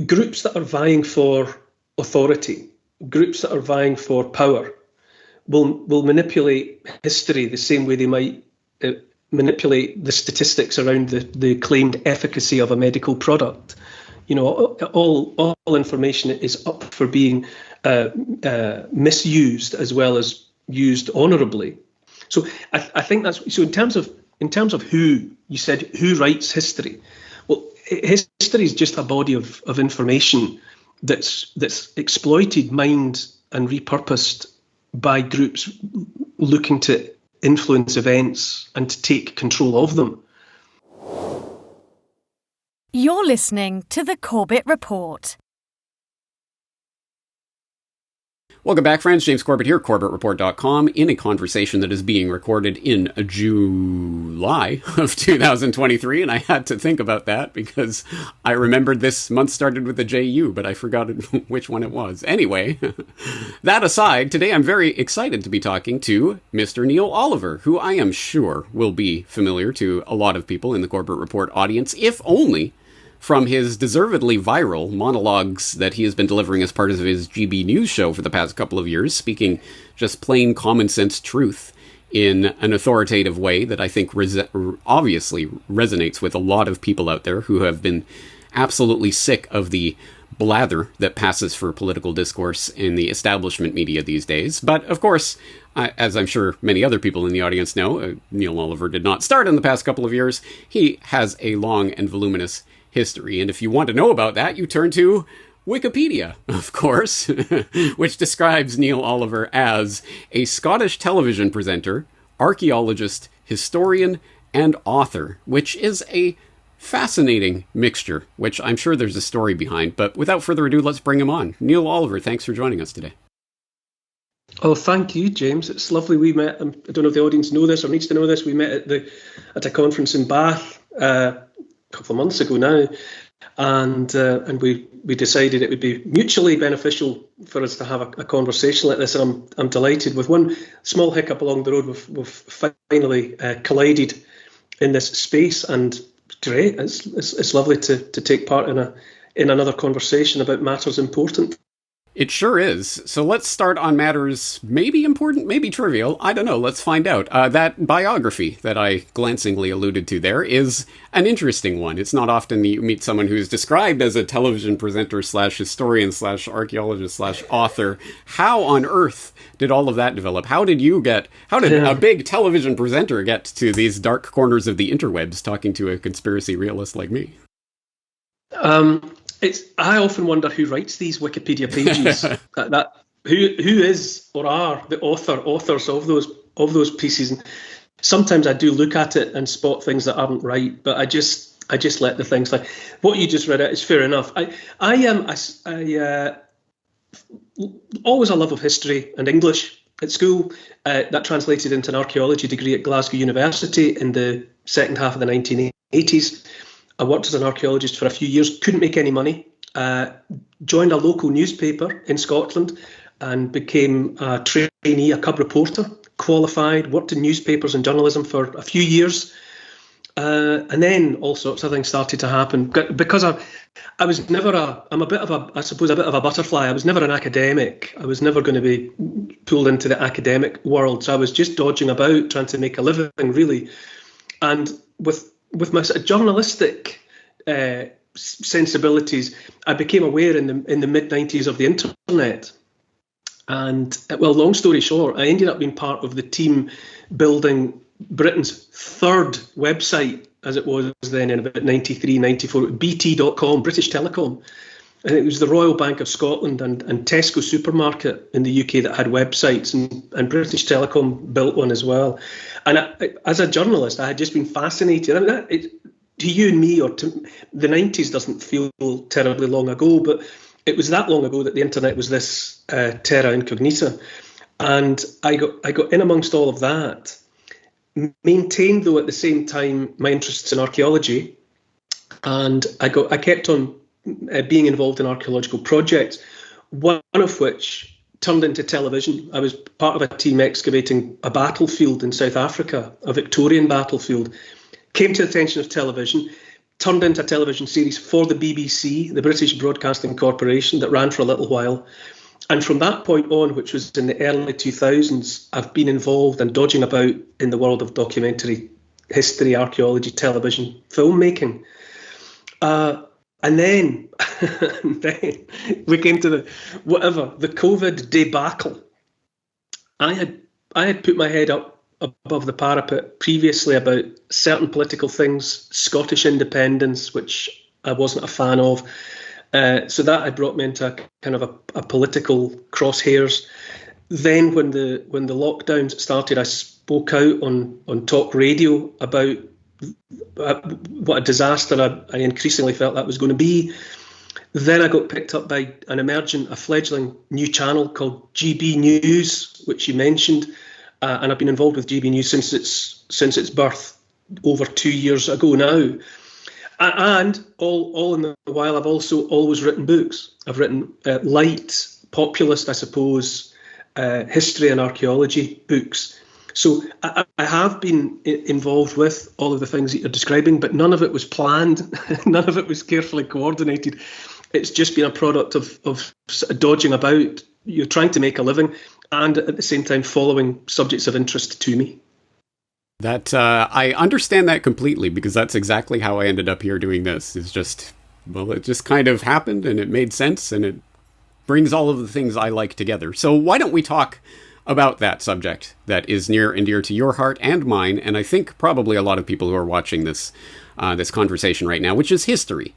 groups that are vying for authority, groups that are vying for power, will manipulate history the same way they might manipulate the statistics around the claimed efficacy of a medical product. All information is up for being misused as well as used honourably. So I think that's so. In terms of who you said who writes history, well, history is just a body of information that's exploited, mined, and repurposed by groups looking to influence events and to take control of them. You're listening to the Corbett Report. Welcome back, friends. James Corbett here, CorbettReport.com, in a conversation that is being recorded in July of 2023, and I had to think about that because I remembered this month started with a JU, but I forgot which one it was. Anyway, that aside, today I'm very excited to be talking to Mr. Neil Oliver, who I am sure will be familiar to a lot of people in the Corbett Report audience, if only from his deservedly viral monologues that he has been delivering as part of his GB News show for the past couple of years, speaking just plain common sense truth in an authoritative way that I think obviously resonates with a lot of people out there who have been absolutely sick of the blather that passes for political discourse in the establishment media these days. But of course, as I'm sure many other people in the audience know, Neil Oliver did not start in the past couple of years. He has a long and voluminous history, and if you want to know about that, you turn to Wikipedia, of course, which describes Neil Oliver as a Scottish television presenter, archaeologist, historian, and author, which is a fascinating mixture, which I'm sure there's a story behind. But without further ado, let's bring him on. Neil Oliver, thanks for joining us today. Oh, thank you, James. It's lovely. We met, I don't know if the audience know this or needs to know this, we met at a conference in Bath couple of months ago now, and we decided it would be mutually beneficial for us to have a conversation like this. And I'm delighted. With one small hiccup along the road, we've finally collided in this space, and great. It's lovely to take part in another conversation about matters important. It sure is. So let's start on matters maybe important, maybe trivial. I don't know. Let's find out. That biography that I glancingly alluded to there is an interesting one. It's not often that you meet someone who's described as a television presenter / historian / archaeologist / author. How on earth did all of that develop? How did a big television presenter get to these dark corners of the interwebs talking to a conspiracy realist like me? I often wonder who writes these Wikipedia pages. Who is or are the authors of those pieces. And sometimes I do look at it and spot things that aren't right, but I just let the things like what you just read out is fair enough. I always a love of history and English at school. That translated into an archaeology degree at Glasgow University in the second half of the 1980s. I worked as an archaeologist for a few years, couldn't make any money, joined a local newspaper in Scotland and became a trainee, a cub reporter, qualified, worked in newspapers and journalism for a few years. And then all sorts of things started to happen because I was never I'm a bit of a butterfly. I was never an academic. I was never going to be pulled into the academic world. So I was just dodging about, trying to make a living, really. And with my sort of journalistic sensibilities, I became aware in the mid-90s of the internet. And, well, long story short, I ended up being part of the team building Britain's third website, as it was then in about 93, 94, bt.com, British Telecom. And it was the Royal Bank of Scotland and Tesco Supermarket in the UK that had websites, and British Telecom built one as well. And as a journalist, I had just been fascinated. I mean, to you and me, or to the 90s doesn't feel terribly long ago, but it was that long ago that the internet was this terra incognita. And I got in amongst all of that, maintained, though, at the same time, my interests in archaeology. And I kept on being involved in archaeological projects, one of which turned into television. I was part of a team excavating a battlefield in South Africa, a Victorian battlefield. Came to the attention of television. turned into a television series for the BBC, the British Broadcasting Corporation, that ran for a little while. And from that point on, which was in the early 2000s, I've been involved and dodging about in the world of documentary history, archaeology, television, filmmaking. And then, then we came to the COVID debacle. I had put my head up above the parapet previously about certain political things, Scottish independence, which I wasn't a fan of. So that had brought me into kind of a political crosshairs. Then when the lockdowns started, I spoke out on talk radio about what a disaster I increasingly felt that was going to be. Then I got picked up by a fledgling new channel called GB News, which you mentioned, and I've been involved with GB News since its birth over 2 years ago now. And all in the while, I've also always written books. I've written light, populist, I suppose, history and archaeology books. So I have been involved with all of the things that you're describing, but none of it was planned. None of it was carefully coordinated. It's just been a product of dodging about. You're trying to make a living and at the same time following subjects of interest to me. That I understand that completely, because that's exactly how I ended up here doing this. It's just, well, it just kind of happened and it made sense and it brings all of the things I like together. So why don't we talk about that subject that is near and dear to your heart and mine, and I think probably a lot of people who are watching this this conversation right now, which is history.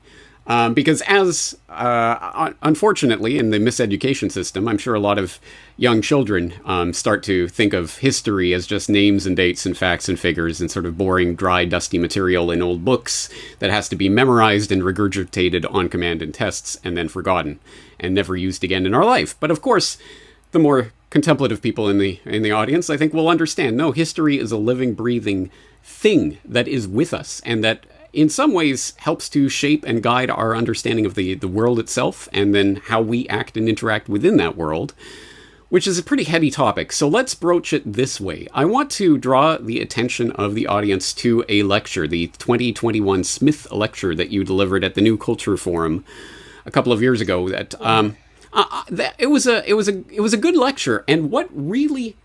Because as, unfortunately, in the miseducation system, I'm sure a lot of young children start to think of history as just names and dates and facts and figures and sort of boring, dry, dusty material in old books that has to be memorized and regurgitated on command in tests and then forgotten and never used again in our life. But of course, the more contemplative people in the audience, I think, will understand, no, history is a living, breathing thing that is with us and that in some ways helps to shape and guide our understanding of the world itself and then how we act and interact within that world, which is a pretty heady topic. So let's broach it this way. I want to draw the attention of the audience to a lecture, the 2021 Smith lecture that you delivered at the New Culture Forum a couple of years ago. It was a good lecture, and what really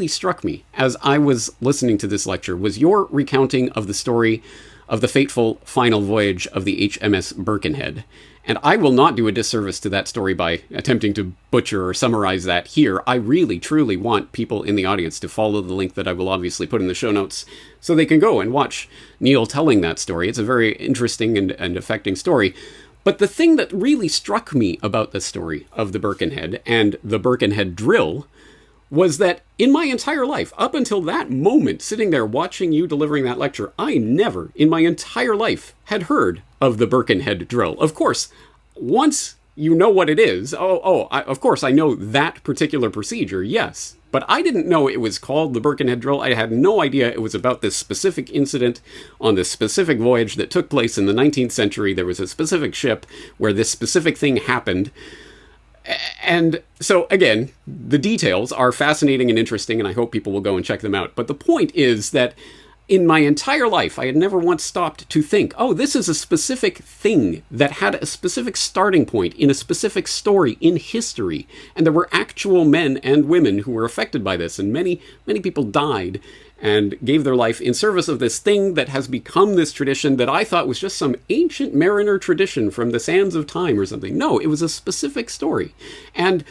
struck me as I was listening to this lecture was your recounting of the story of the fateful final voyage of the HMS Birkenhead. And I will not do a disservice to that story by attempting to butcher or summarize that here. I really, truly want people in the audience to follow the link that I will obviously put in the show notes so they can go and watch Neil telling that story. It's a very interesting and affecting story. But the thing that really struck me about the story of the Birkenhead and the Birkenhead drill was that in my entire life, up until that moment, sitting there watching you delivering that lecture, I never in my entire life had heard of the Birkenhead drill. Of course, once you know what it is, of course I know that particular procedure, yes. But I didn't know it was called the Birkenhead drill. I had no idea it was about this specific incident on this specific voyage that took place in the 19th century. There was a specific ship where this specific thing happened. And so, again, the details are fascinating and interesting, and I hope people will go and check them out. But the point is that in my entire life, I had never once stopped to think, oh, this is a specific thing that had a specific starting point in a specific story in history. And there were actual men and women who were affected by this, and many, many people died and gave their life in service of this thing that has become this tradition that I thought was just some ancient mariner tradition from the sands of time or something. No, it was a specific story. And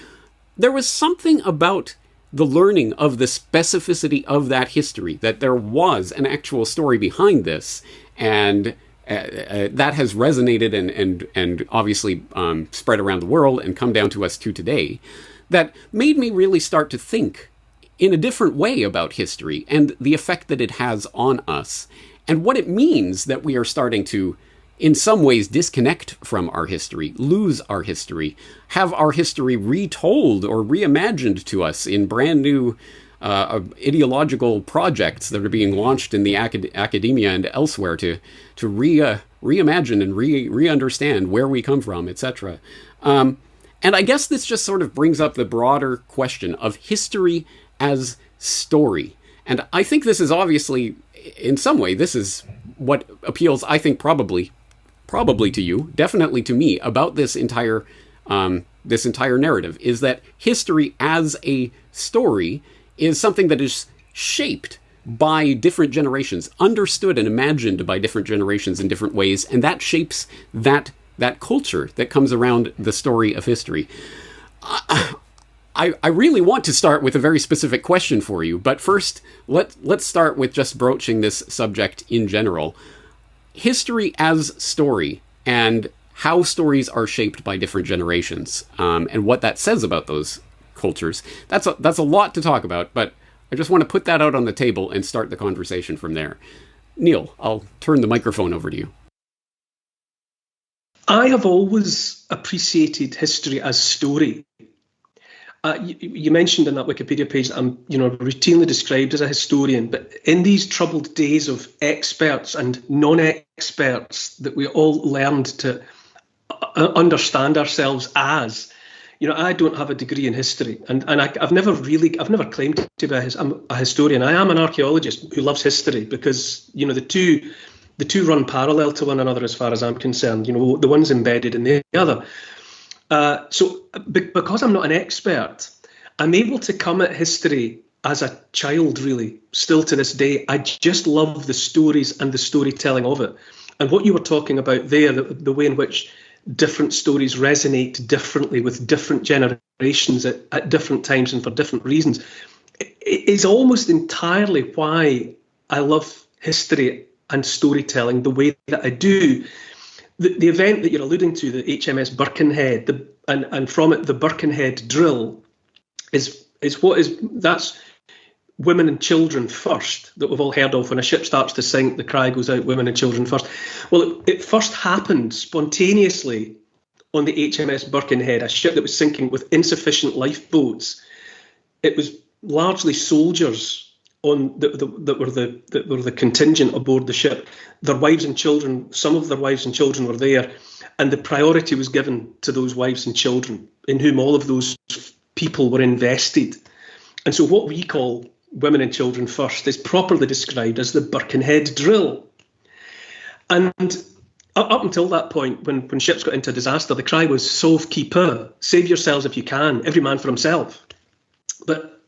there was something about the learning of the specificity of that history, that there was an actual story behind this, and that has resonated and obviously spread around the world and come down to us to today, that made me really start to think in a different way about history and the effect that it has on us, and what it means that we are starting to, in some ways, disconnect from our history, lose our history, have our history retold or reimagined to us in brand new ideological projects that are being launched in the academia and elsewhere to reimagine and re-understand where we come from, etc. And I guess this just sort of brings up the broader question of history as story. And I think this is obviously, in some way, this is what appeals, I think, probably probably to you, definitely to me, about this entire narrative is that history as a story is something that is shaped by different generations, understood and imagined by different generations in different ways, and that shapes that culture that comes around the story of history. I really want to start with a very specific question for you, but first, let's start with just broaching this subject in general. History as story, and how stories are shaped by different generations, and what that says about those cultures. That's a lot to talk about, but I just want to put that out on the table and start the conversation from there. Neil, I'll turn the microphone over to you. I have always appreciated history as story. You mentioned in that Wikipedia page that I'm, routinely described as a historian, but in these troubled days of experts and non-experts that we all learned to understand ourselves as, I don't have a degree in history, and I've never claimed to be a historian. I am an archaeologist who loves history because the two run parallel to one another as far as I'm concerned. The one's embedded in the other. So because I'm not an expert, I'm able to come at history as a child, really, still to this day. I just love the stories and the storytelling of it. And what you were talking about there, the way in which different stories resonate differently with different generations at different times and for different reasons, it is almost entirely why I love history and storytelling the way that I do. The event that you're alluding to, the HMS Birkenhead, and from it the Birkenhead drill, that's women and children first, that we've all heard of. When a ship starts to sink, the cry goes out, women and children first. Well, it first happened spontaneously on the HMS Birkenhead, a ship that was sinking with insufficient lifeboats. It was largely soldiers that were the contingent aboard the ship. Their wives and children, some of their wives and children were there, and the priority was given to those wives and children in whom all of those people were invested. And so what we call women and children first is properly described as the Birkenhead drill. And up until that point, when ships got into disaster, the cry was sauve qui peut, save yourselves if you can, every man for himself. But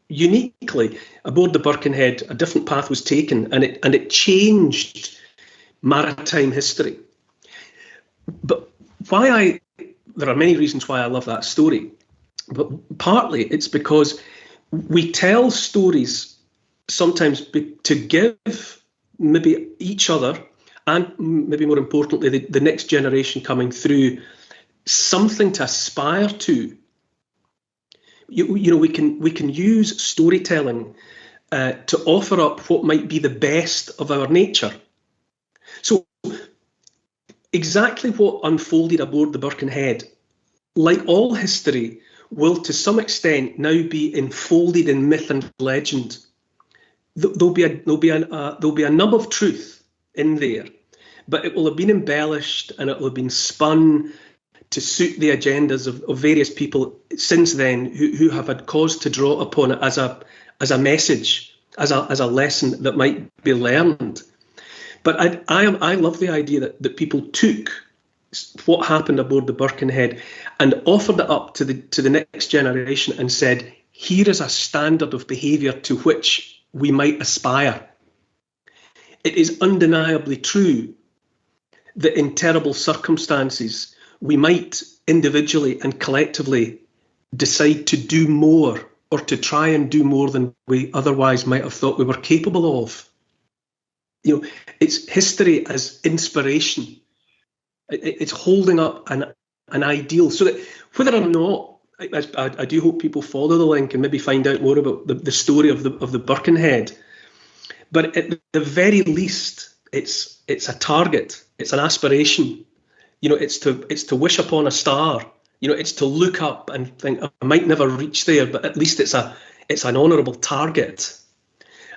uniquely, aboard the Birkenhead, a different path was taken, and it changed maritime history. But there are many reasons why I love that story, but partly it's because we tell stories sometimes to give maybe each other, and maybe more importantly, the next generation coming through, something to aspire to. We can use storytelling to offer up what might be the best of our nature. So exactly what unfolded aboard the Birkenhead, like all history, will to some extent now be enfolded in myth and legend. There'll be a nub of truth in there, but it will have been embellished and it will have been spun to suit the agendas of various people since then who have had cause to draw upon it as a message, as a lesson that might be learned. But I love the idea that people took what happened aboard the Birkenhead and offered it up to the next generation and said, here is a standard of behaviour to which we might aspire. It is undeniably true that in terrible circumstances, we might individually and collectively decide to do more or to try and do more than we otherwise might have thought we were capable of. It's history as inspiration. It's holding up an ideal, so that whether or not, I do hope people follow the link and maybe find out more about the story of the Birkenhead. But at the very least, it's a target, it's an aspiration. It's to wish upon a star. It's to look up and think, I might never reach there, but at least it's an honourable target.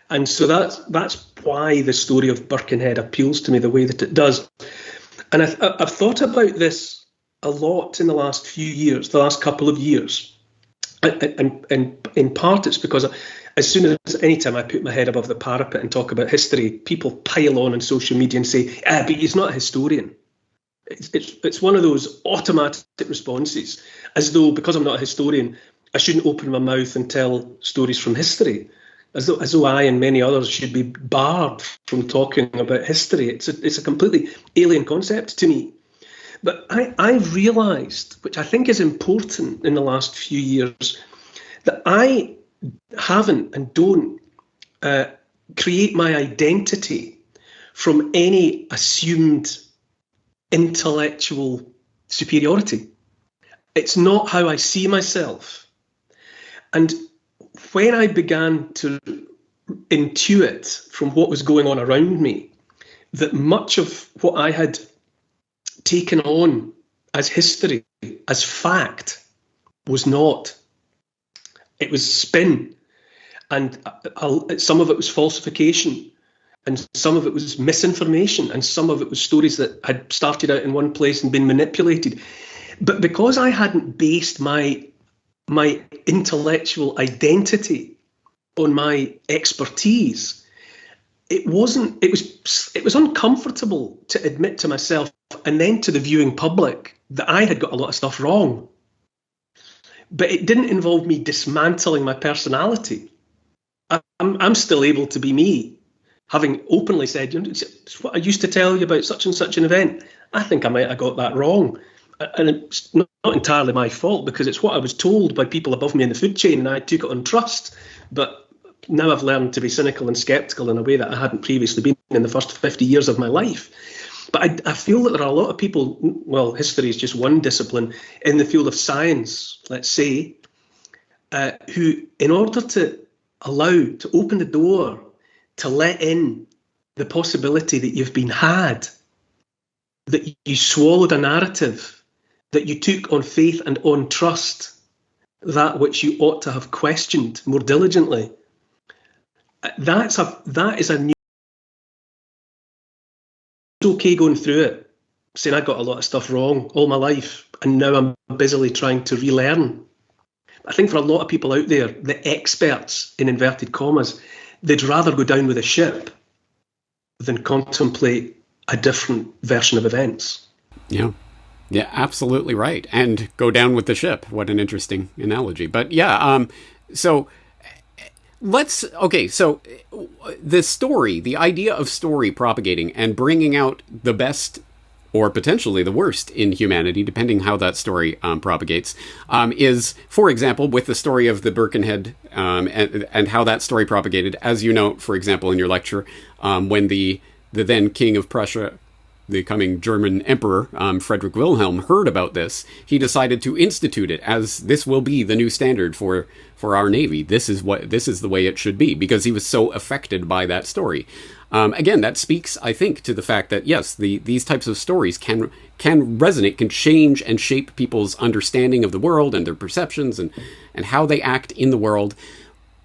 And so that's why the story of Birkenhead appeals to me the way that it does. And I've thought about this a lot in the last few years, the last couple of years. And in part it's because as soon as any time I put my head above the parapet and talk about history, people pile on social media and say, but he's not a historian. It's one of those automatic responses, as though, because I'm not a historian, I shouldn't open my mouth and tell stories from history, as though I and many others should be barred from talking about history. It's a completely alien concept to me. But I've realised, which I think is important in the last few years, that I haven't and don't create my identity from any assumed intellectual superiority. It's not how I see myself. And when I began to intuit from what was going on around me that much of what I had taken on as history, as fact, was not. It was spin, and some of it was falsification, and some of it was misinformation, and some of it was stories that had started out in one place and been manipulated. But because I hadn't based my intellectual identity on my expertise, it was uncomfortable to admit to myself and then to the viewing public that I had got a lot of stuff wrong. But it didn't involve me dismantling my personality. I'm still able to be me, having openly said, it's what I used to tell you about such and such an event. I think I might have got that wrong. And it's not entirely my fault, because it's what I was told by people above me in the food chain, and I took it on trust. But now I've learned to be cynical and sceptical in a way that I hadn't previously been in the first 50 years of my life. But I feel that there are a lot of people, well, history is just one discipline, in the field of science, let's say, who, in order to open the door, to let in the possibility that you've been had, that you swallowed a narrative, that you took on faith and on trust, that which you ought to have questioned more diligently, that is a new. It's okay going through it, saying I got a lot of stuff wrong all my life, and now I'm busily trying to relearn. I think for a lot of people out there, the experts, in inverted commas, they'd rather go down with a ship than contemplate a different version of events. Yeah. Yeah, absolutely right. And go down with the ship. What an interesting analogy. But yeah, so the story, the idea of story propagating and bringing out the best or potentially the worst in humanity, depending how that story propagates, is, for example, with the story of the Birkenhead and how that story propagated, as you note, for example, in your lecture, when the then King of Prussia, the coming German Emperor, Frederick Wilhelm, heard about this, he decided to institute it as this will be the new standard for our Navy. This is the way it should be, because he was so affected by that story. Again, that speaks, I think, to the fact that, yes, these types of stories can resonate, can change and shape people's understanding of the world and their perceptions and how they act in the world.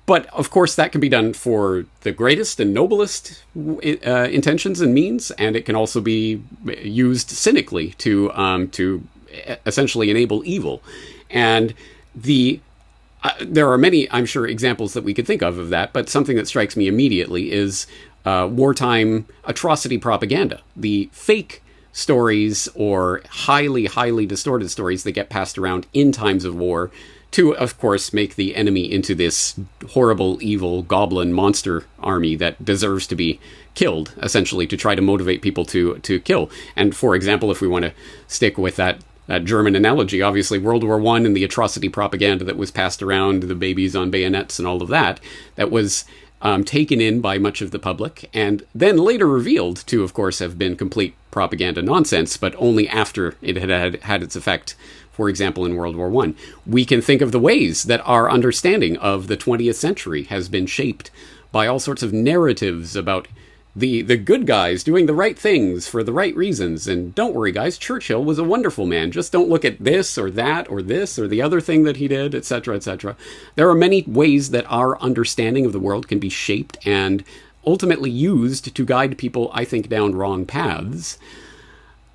But, of course, that can be done for the greatest and noblest intentions and means, and it can also be used cynically to essentially enable evil. And there are many, I'm sure, examples that we could think of that, but something that strikes me immediately is wartime atrocity propaganda. The fake stories or highly, highly distorted stories that get passed around in times of war to, of course, make the enemy into this horrible, evil, goblin monster army that deserves to be killed, essentially, to try to motivate people to kill. And, for example, if we want to stick with that German analogy, obviously World War I and the atrocity propaganda that was passed around, the babies on bayonets and all of that was taken in by much of the public, and then later revealed to, of course, have been complete propaganda nonsense, but only after it had its effect. For example, in World War I, we can think of the ways that our understanding of the 20th century has been shaped by all sorts of narratives about the good guys doing the right things for the right reasons. And don't worry, guys, Churchill was a wonderful man. Just don't look at this or that or this or the other thing that he did, etc., etc. There are many ways that our understanding of the world can be shaped and ultimately used to guide people, I think, down wrong paths.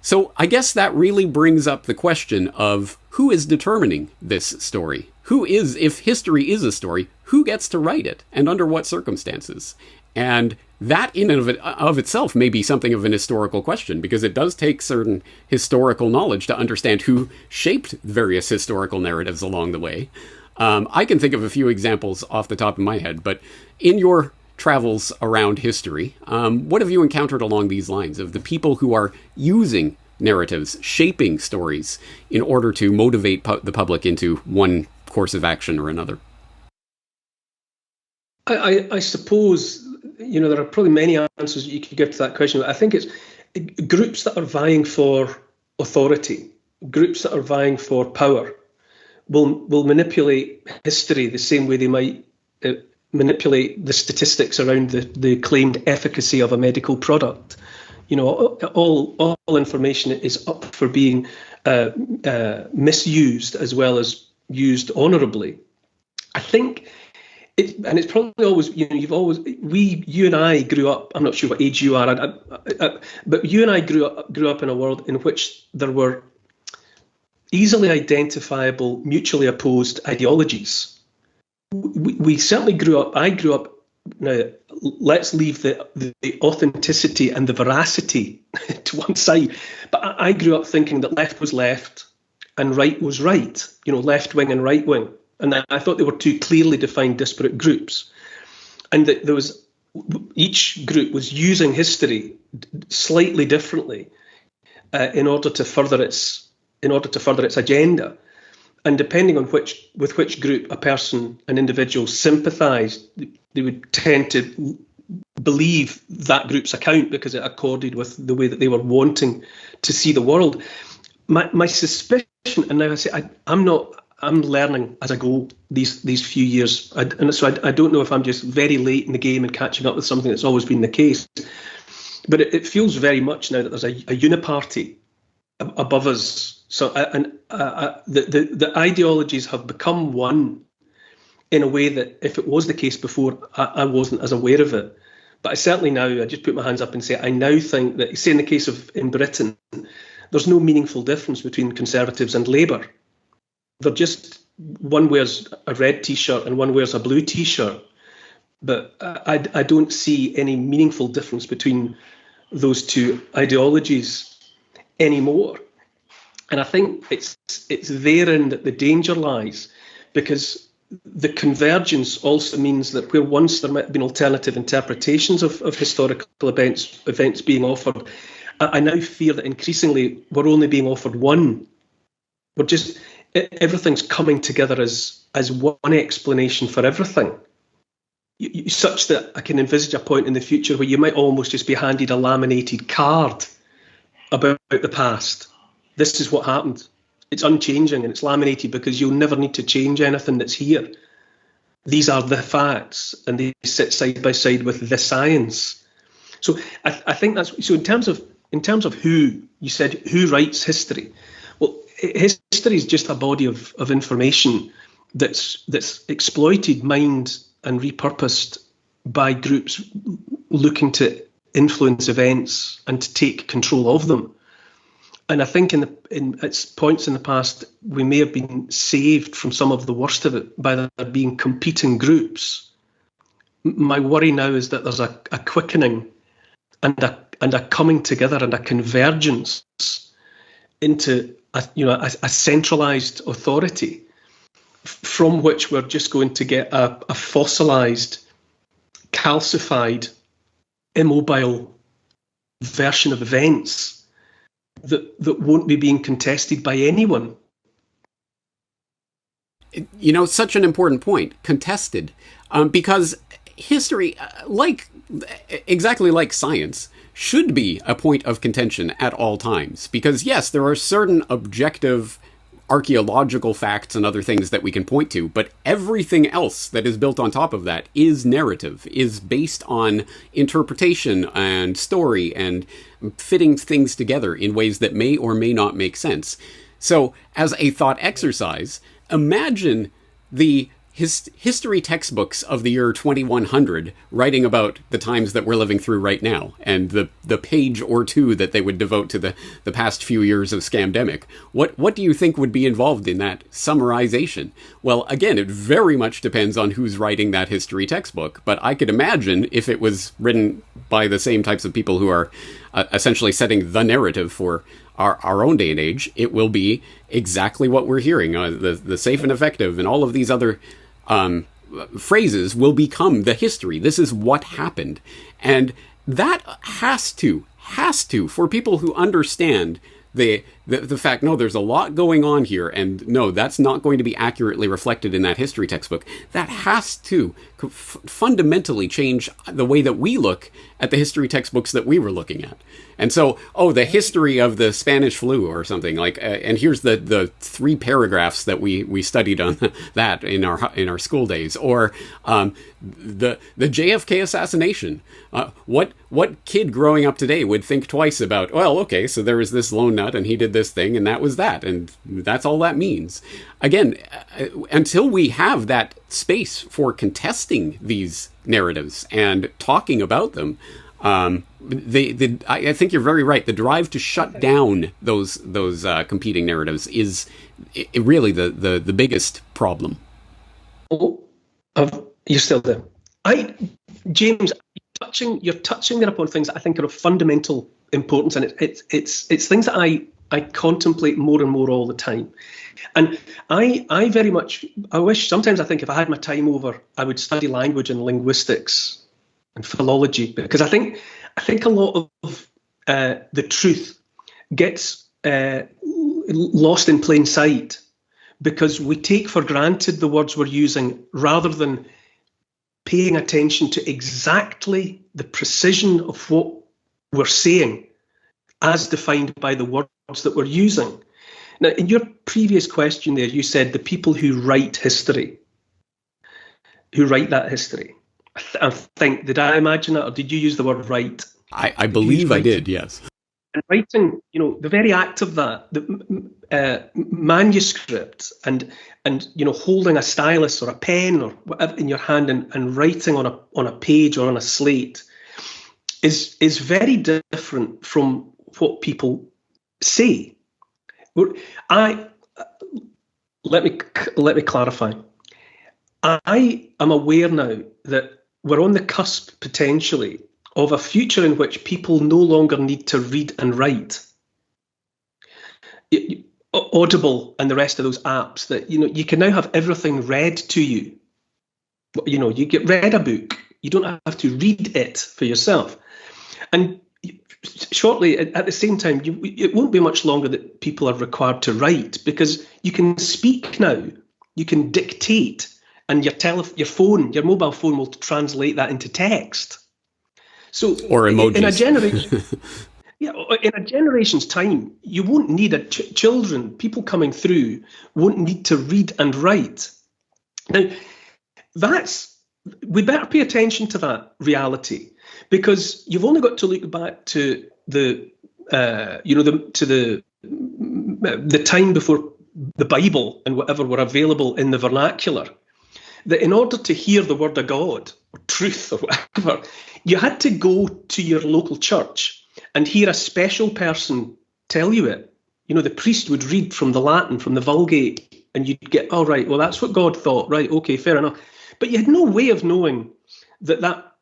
So I guess that really brings up the question of who is determining this story? If history is a story, who gets to write it and under what circumstances? And that in and of itself may be something of an historical question, because it does take certain historical knowledge to understand who shaped various historical narratives along the way. I can think of a few examples off the top of my head, but in your travels around history, what have you encountered along these lines of the people who are using narratives, shaping stories in order to motivate the public into one course of action or another? I suppose, there are probably many answers you could give to that question. But I think it's groups that are vying for authority, groups that are vying for power, will manipulate history the same way they might manipulate the statistics around the claimed efficacy of a medical product. All information is up for being misused as well as used honourably. I think it's probably always, you and I grew up, I'm not sure what age you are, but you and I grew up in a world in which there were easily identifiable, mutually opposed ideologies. We certainly I grew up, now let's leave the authenticity and the veracity to one side, but I grew up thinking that left was left and right was right, left wing and right wing. And I thought they were two clearly defined disparate groups. And that each group was using history slightly differently in order to further its agenda. And depending on with which group an individual sympathised, they would tend to believe that group's account because it accorded with the way that they were wanting to see the world. My suspicion, and now I say I'm learning as I go these few years, and so I don't know if I'm just very late in the game and catching up with something that's always been the case. But it feels very much now that there's a uniparty above us. So the ideologies have become one in a way that if it was the case before, I wasn't as aware of it. But I certainly now, I just put my hands up and say, I now think that, say in the case of in Britain, there's no meaningful difference between Conservatives and Labour. They're just, one wears a red T-shirt and one wears a blue T-shirt. But I don't see any meaningful difference between those two ideologies anymore. And I think it's therein that the danger lies, because the convergence also means that where once there might have been alternative interpretations of historical events being offered, I now fear that increasingly we're only being offered one. Everything's coming together as one explanation for everything, such that I can envisage a point in the future where you might almost just be handed a laminated card about the past. This is what happened. It's unchanging and it's laminated because you'll never need to change anything that's here. These are the facts and they sit side by side with the science. So I think that's so. In terms of who you said, who writes history? Well, history is just a body of information that's exploited, mined, and repurposed by groups looking to influence events and to take control of them. And I think in its points in the past, we may have been saved from some of the worst of it by there being competing groups. My worry now is that there's a quickening and a coming together and a convergence into a centralised authority from which we're just going to get a fossilised, calcified, immobile version of events that won't be being contested by anyone. Such an important point, contested, because history, exactly like science, should be a point of contention at all times. Because yes, there are certain objective archaeological facts and other things that we can point to, but everything else that is built on top of that is narrative, is based on interpretation and story and fitting things together in ways that may or may not make sense. So, as a thought exercise, imagine the history textbooks of the year 2100 writing about the times that we're living through right now, and the page or two that they would devote to the past few years of scamdemic. What do you think would be involved in that summarization? Well, again, it very much depends on who's writing that history textbook, but I could imagine if it was written by the same types of people who are essentially setting the narrative for our own day and age, it will be exactly what we're hearing. The safe and effective and all of these other phrases will become the history. This is what happened. And that has to, for people who understand the fact, no, there's a lot going on here, and no, that's not going to be accurately reflected in that history textbook. That has to fundamentally change the way that we look at the history textbooks that we were looking at. And so, the history of the Spanish flu or something like, and here's the 3 paragraphs that we studied on that in our school days, or the JFK assassination. What kid growing up today would think twice about? Well, okay, so there was this lone nut, and he did this thing, and that was that, and that's all that means. Again, until we have that space for contesting these narratives and talking about them, I think you're very right. The drive to shut down those competing narratives is really the biggest problem. Oh, you're still there. James, you're touching there upon things that I think are of fundamental importance, and it's things that I contemplate more and more all the time. And I very much, sometimes I think if I had my time over, I would study language and linguistics and philology, because I think a lot of the truth gets lost in plain sight because we take for granted the words we're using rather than paying attention to exactly the precision of what we're saying as defined by the words that we're using. Now, in your previous question there, you said the people who write that history. I think, did I imagine that, or did you use the word write? I believe I did, yes. And writing, the very act of that, the manuscript and holding a stylus or a pen or whatever in your hand and writing on a page or on a slate is very different from what people say. Let me clarify. I am aware now that we're on the cusp potentially of a future in which people no longer need to read and write. Audible and the rest of those apps that you can now have everything read to you. You get read a book. You don't have to read it for yourself. And shortly, at the same time, it won't be much longer that people are required to write, because you can speak now. You can dictate, and your mobile phone will translate that into text. So, or emojis. In a generation, in a generation's time, you won't need children. People coming through won't need to read and write. Now, we better pay attention to that reality, because you've only got to look back to the time before the Bible and whatever were available in the vernacular, that in order to hear the word of God or truth or whatever, you had to go to your local church and hear a special person tell you it. The priest would read from the Latin, from the Vulgate, and you'd get, all right, well, that's what God thought. Right, okay, fair enough. But you had no way of knowing that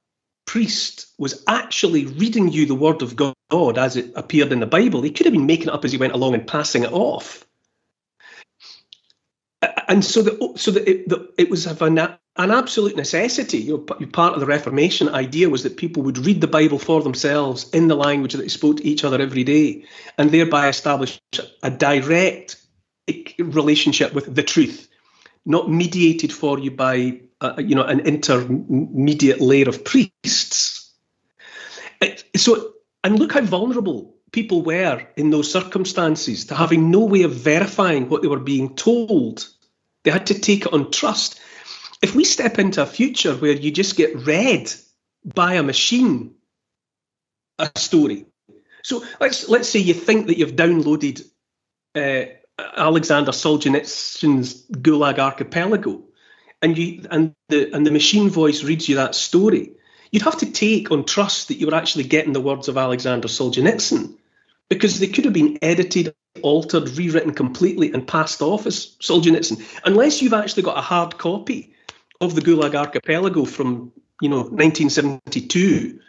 priest was actually reading you the word of God as it appeared in the Bible. He could have been making it up as he went along and passing it off. And so that it was an absolute necessity. Part of the Reformation idea was that people would read the Bible for themselves in the language that they spoke to each other every day, and thereby establish a direct relationship with the truth, not mediated for you by an intermediate layer of priests. And look how vulnerable people were in those circumstances to having no way of verifying what they were being told. They had to take it on trust. If we step into a future where you just get read by a machine a story, so let's say you think that you've downloaded Alexander Solzhenitsyn's Gulag Archipelago, and the machine voice reads you that story, you'd have to take on trust that you were actually getting the words of Alexander Solzhenitsyn, because they could have been edited, altered, rewritten completely and passed off as Solzhenitsyn. Unless you've actually got a hard copy of the Gulag Archipelago from 1972,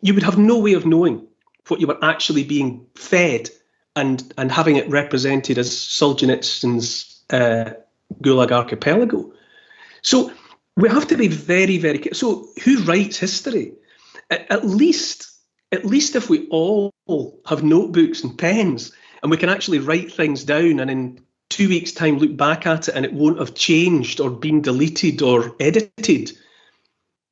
you would have no way of knowing what you were actually being fed and having it represented as Solzhenitsyn's Gulag Archipelago. So we have to be very, very careful. So who writes history? At least if we all have notebooks and pens and we can actually write things down and in 2 weeks' time look back at it and it won't have changed or been deleted or edited,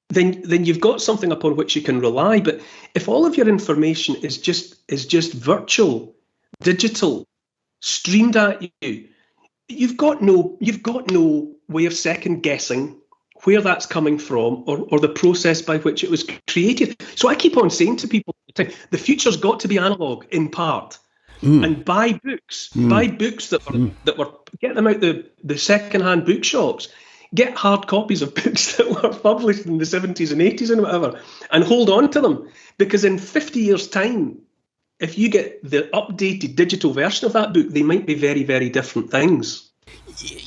then you've got something upon which you can rely. But if all of your information is just virtual, digital, streamed at you, you've got no way of second guessing where that's coming from or the process by which it was created. So I keep on saying to people, the future's got to be analog in part. And buy books that were get them out the second-hand bookshops. Get hard copies of books that were published in the 70s and 80s and whatever, and hold on to them, because in 50 years' time, if you get the updated digital version of that book, they might be very, very different things.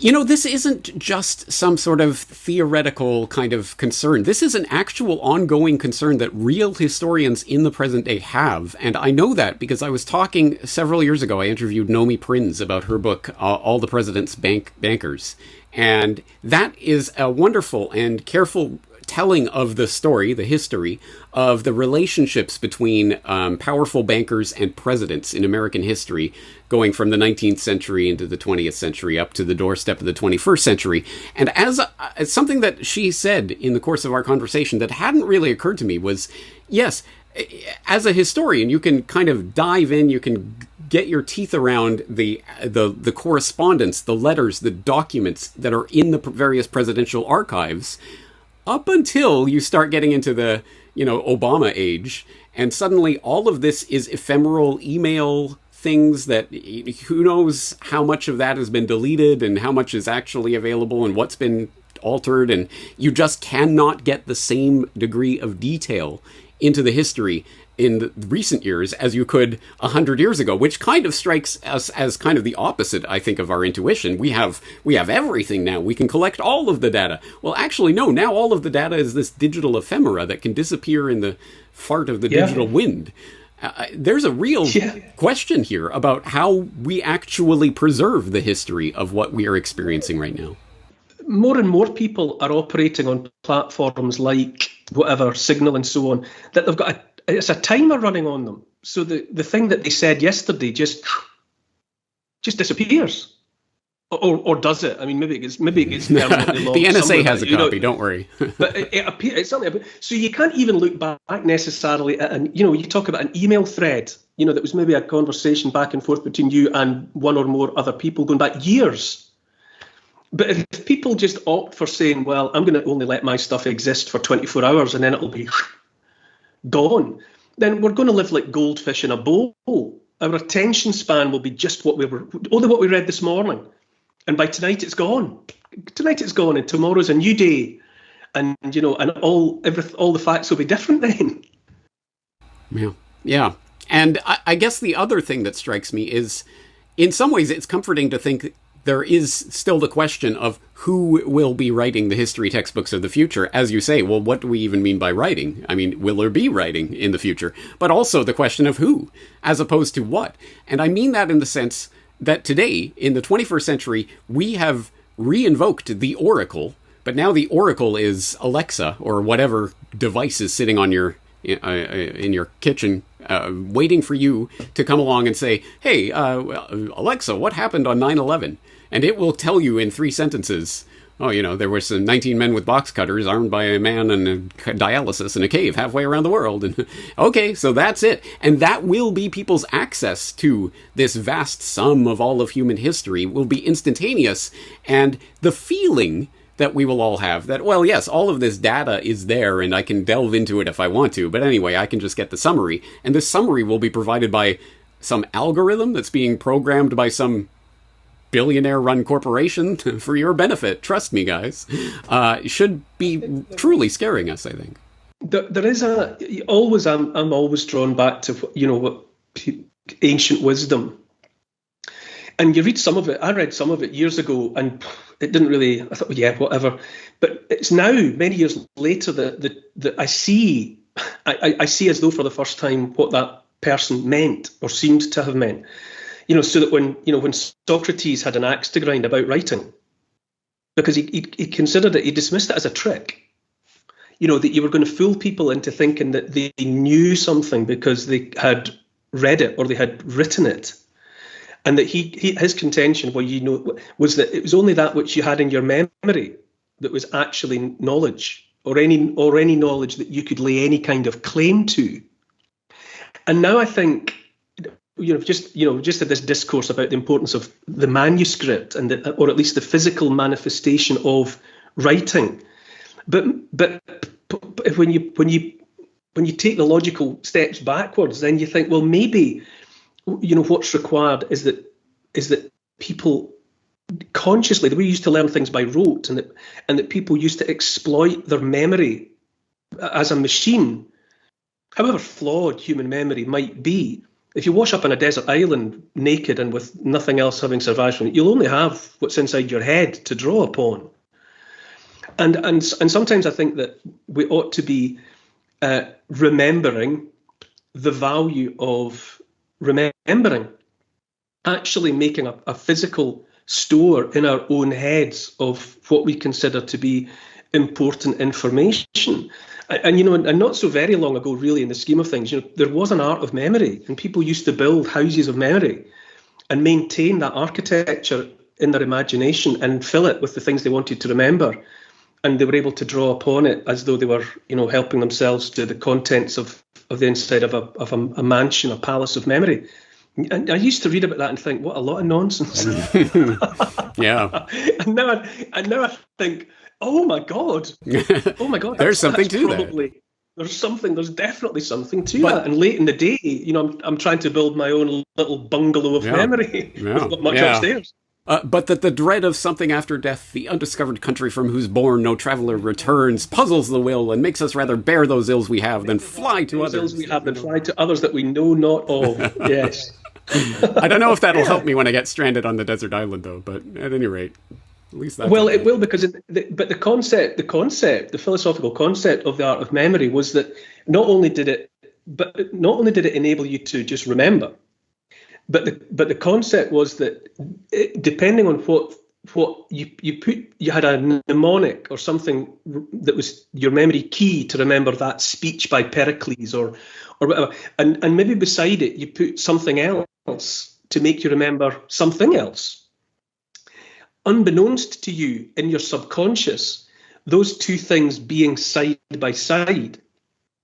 This isn't just some sort of theoretical kind of concern. This is an actual ongoing concern that real historians in the present day have. And I know that because I was talking several years ago, I interviewed Nomi Prinz about her book, All the President's Bankers. And that is a wonderful and careful telling of the story, the history of the relationships between powerful bankers and presidents in American history, going from the 19th century into the 20th century up to the doorstep of the 21st century. And as something that she said in the course of our conversation that hadn't really occurred to me was, yes, as a historian, you can kind of dive in, you can get your teeth around the correspondence, the letters, the documents that are in the various presidential archives, up until you start getting into the, Obama age, and suddenly all of this is ephemeral email things that who knows how much of that has been deleted and how much is actually available and what's been altered, and you just cannot get the same degree of detail into the history in the recent years as you could 100 years ago, which kind of strikes us as kind of the opposite, I think, of our intuition. We have everything now. We can collect all of the data. Well, actually, no. Now all of the data is this digital ephemera that can disappear in the fart of the digital wind. There's a real question here about how we actually preserve the history of what we are experiencing right now. More and more people are operating on platforms like whatever, Signal and so on, that they've got it's a timer running on them. So the thing that they said yesterday just disappears. Or does it? I mean, maybe it gets permanently logged. The NSA has a copy, don't worry. But it appears, so you can't even look back necessarily at you talk about an email thread, that was maybe a conversation back and forth between you and one or more other people going back years. But if people just opt for saying, well, I'm going to only let my stuff exist for 24 hours and then it'll be gone, then we're going to live like goldfish in a bowl. Our attention span will be just only what we read this morning. And by tonight it's gone. Tonight it's gone, and tomorrow's a new day. And, and all the facts will be different then. Yeah. And I guess the other thing that strikes me is, in some ways, it's comforting to think there is still the question of who will be writing the history textbooks of the future. As you say, well, what do we even mean by writing? I mean, will there be writing in the future? But also the question of who, as opposed to what. And I mean that in the sense that today, in the 21st century, we have reinvoked the Oracle, but now the Oracle is Alexa or whatever device is sitting on your in your kitchen, waiting for you to come along and say, hey, Alexa, what happened on 9/11? And it will tell you in 3 sentences, there were some 19 men with box cutters armed by a man and dialysis in a cave halfway around the world. And okay, so that's it. And that will be people's access to this vast sum of all of human history will be instantaneous. And the feeling that we will all have that, well, yes, all of this data is there and I can delve into it if I want to. But anyway, I can just get the summary. And this summary will be provided by some algorithm that's being programmed by some billionaire-run corporation for your benefit. Trust me, guys. Should be truly scaring us, I think. There is I'm always drawn back to, what ancient wisdom. And you read some of it. I read some of it years ago, and it didn't really. I thought, well, yeah, whatever. But it's now, many years later, that I see as though for the first time what that person meant or seemed to have meant. So that when Socrates had an axe to grind about writing, because he considered it, he dismissed it as a trick. That you were going to fool people into thinking that they knew something because they had read it or they had written it. And that his contention, was that it was only that which you had in your memory that was actually knowledge, or any knowledge that you could lay any kind of claim to. And now I think, just at this discourse about the importance of the manuscript or at least the physical manifestation of writing. But when you take the logical steps backwards, then you think, well, maybe, what's required is that people consciously, that we used to learn things by rote, and that people used to exploit their memory as a machine, however flawed human memory might be. If you wash up on a desert island naked and with nothing else having survived from it, you'll only have what's inside your head to draw upon. And sometimes I think that we ought to be remembering the value of remembering, actually making a physical store in our own heads of what we consider to be important information. And not so very long ago, really, in the scheme of things, there was an art of memory, and people used to build houses of memory and maintain that architecture in their imagination and fill it with the things they wanted to remember. And they were able to draw upon it as though they were, helping themselves to the contents of the inside of a mansion, a palace of memory. And I used to read about that and think, what a lot of nonsense. Yeah. And now I think, oh my God. There's something to that. There's definitely something to that. And late in the day, I'm trying to build my own little bungalow of memory. Yeah. With not much upstairs. But that the dread of something after death, the undiscovered country from whose bourne no traveller returns, puzzles the will and makes us rather bear those ills we have than fly to others. Ills we have than fly to others that we know not of. Yes. I don't know if that'll help me when I get stranded on the desert island, though. But at any rate, at least that's well, okay. it will, because the philosophical concept of the art of memory was that not only did it enable you to just remember. But the concept was that depending on what you put, you had a mnemonic or something that was your memory key to remember that speech by Pericles or whatever, and maybe beside it you put something else to make you remember something else. Unbeknownst to you, in your subconscious, those two things being side by side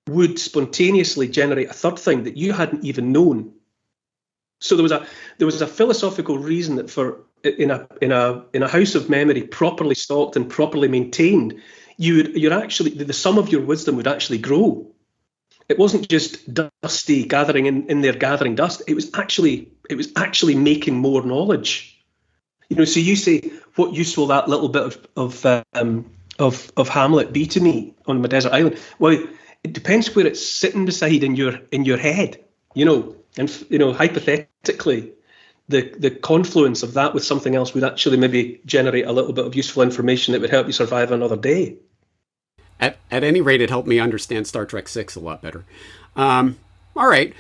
would spontaneously generate a third thing that you hadn't even known. So there was a philosophical reason that for in a house of memory properly stocked and properly maintained, you're actually, the sum of your wisdom would actually grow. It wasn't just dusty gathering in there gathering dust. It was actually making more knowledge. So you say, what use will that little bit of Hamlet be to me on my desert island? Well, it depends where it's sitting beside in your head. And hypothetically, the confluence of that with something else would actually maybe generate a little bit of useful information that would help you survive another day. At any rate, it helped me understand Star Trek VI a lot better. All right.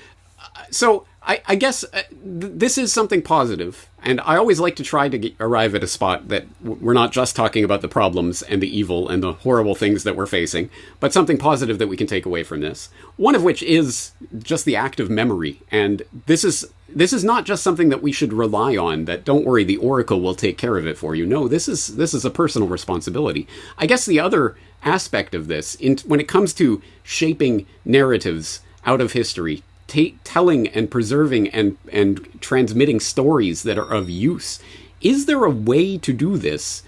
So I guess this is something positive, and I always like to try to arrive at a spot that we're not just talking about the problems and the evil and the horrible things that we're facing, but something positive that we can take away from this. One of which is just the act of memory, and this is not just something that we should rely on, that don't worry, the Oracle will take care of it for you. No, this is a personal responsibility. I guess the other aspect of this, when it comes to shaping narratives out of history, telling and preserving and transmitting stories that are of use, is there a way to do this?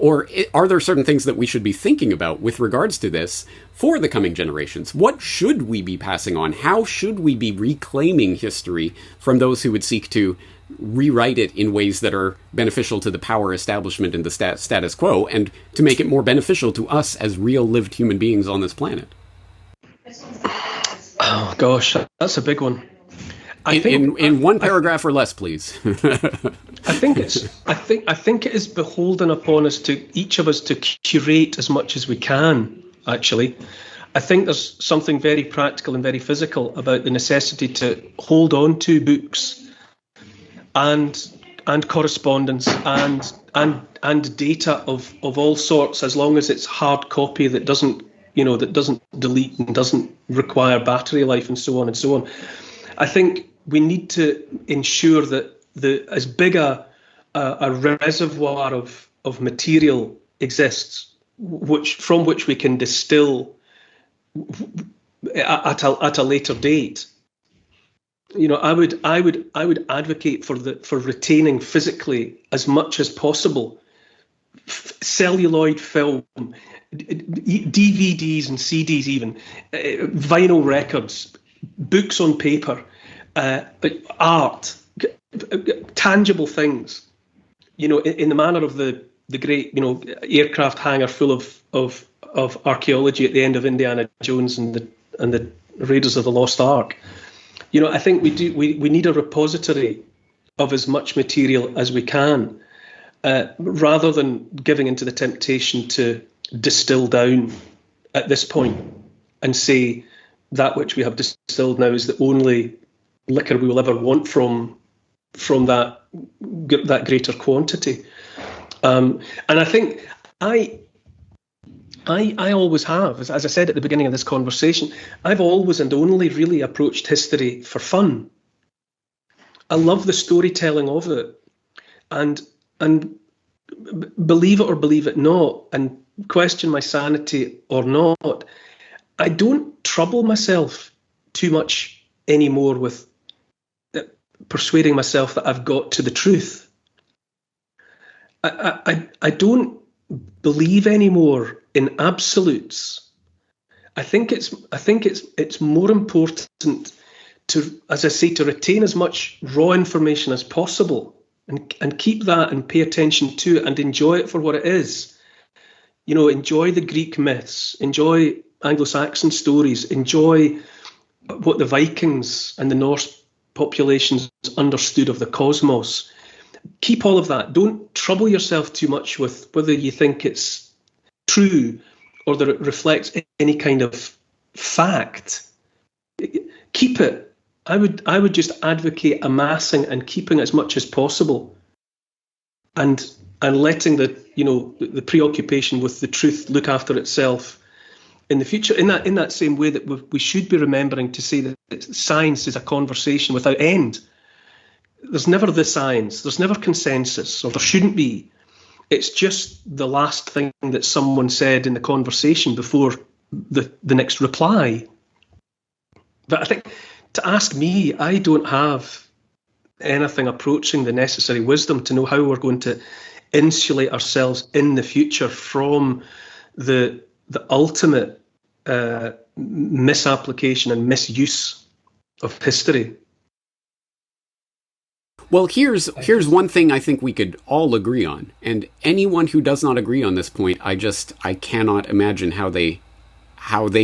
Or are there certain things that we should be thinking about with regards to this for the coming generations? What should we be passing on? How should we be reclaiming history from those who would seek to rewrite it in ways that are beneficial to the power establishment and the status quo, and to make it more beneficial to us as real lived human beings on this planet? Oh gosh, that's a big one. In one paragraph or less, please. I think it is beholden upon us, to each of us, to curate as much as we can. Actually, I think there's something very practical and very physical about the necessity to hold on to books and correspondence and data of all sorts, as long as it's hard copy that doesn't delete and doesn't require battery life and so on and so on. I think we need to ensure that as big a reservoir of material exists, from which we can distill at a later date. I would advocate for retaining physically as much as possible celluloid film, DVDs and CDs, even vinyl records, books on paper, art, tangible things, in the manner of the great, aircraft hangar full of archaeology at the end of Indiana Jones and the Raiders of the Lost Ark. I think we need a repository of as much material as we can, rather than giving into the temptation to distill down at this point and say that which we have distilled now is the only liquor we will ever want from that greater quantity. And I think I always have, as I said at the beginning of this conversation, I've always and only really approached history for fun. I love the storytelling of it, and believe it or believe it not, and question my sanity or not, I don't trouble myself too much anymore with persuading myself that I've got to the truth. I don't believe anymore in absolutes. I think it's more important to, as I say, to retain as much raw information as possible and keep that and pay attention to it and enjoy it for what it is. Enjoy the Greek myths, enjoy Anglo-Saxon stories, enjoy what the Vikings and the Norse populations understood of the cosmos. Keep all of that. Don't trouble yourself too much with whether you think it's true or that it reflects any kind of fact. Keep it. I would just advocate amassing and keeping as much as possible, and letting the preoccupation with the truth look after itself in the future. In that same way that we should be remembering to say that science is a conversation without end. There's never the science, there's never consensus, or there shouldn't be. It's just the last thing that someone said in the conversation before the next reply. But I think, to ask me, I don't have anything approaching the necessary wisdom to know how we're going to insulate ourselves in the future from the ultimate misapplication and misuse of history. Well, here's one thing I think we could all agree on, and anyone who does not agree on this point, I cannot imagine how they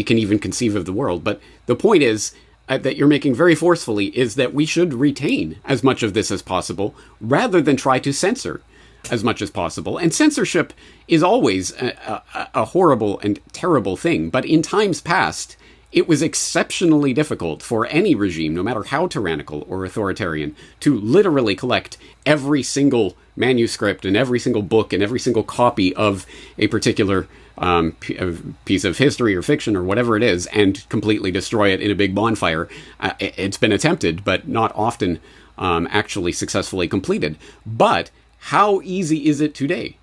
can even conceive of the world. But the point is that you're making very forcefully is that we should retain as much of this as possible, rather than try to censor as much as possible. And censorship is always a horrible and terrible thing, but in times past, it was exceptionally difficult for any regime, no matter how tyrannical or authoritarian, to literally collect every single manuscript and every single book and every single copy of a particular piece of history or fiction or whatever it is and completely destroy it in a big bonfire. It's been attempted, but not often actually successfully completed. But how easy is it today,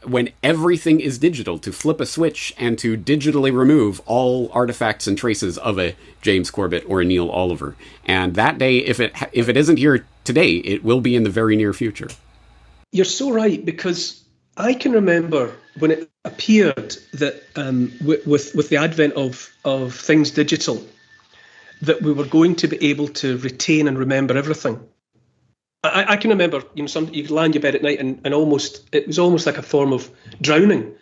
when everything is digital, to flip a switch and to digitally remove all artifacts and traces of a James Corbett or a Neil Oliver? And that day, if it isn't here today, it will be in the very near future. You're so right, because I can remember when it appeared that with the advent of things digital, that we were going to be able to retain and remember everything. I can remember, you could lie in your bed at night and it was almost like a form of drowning.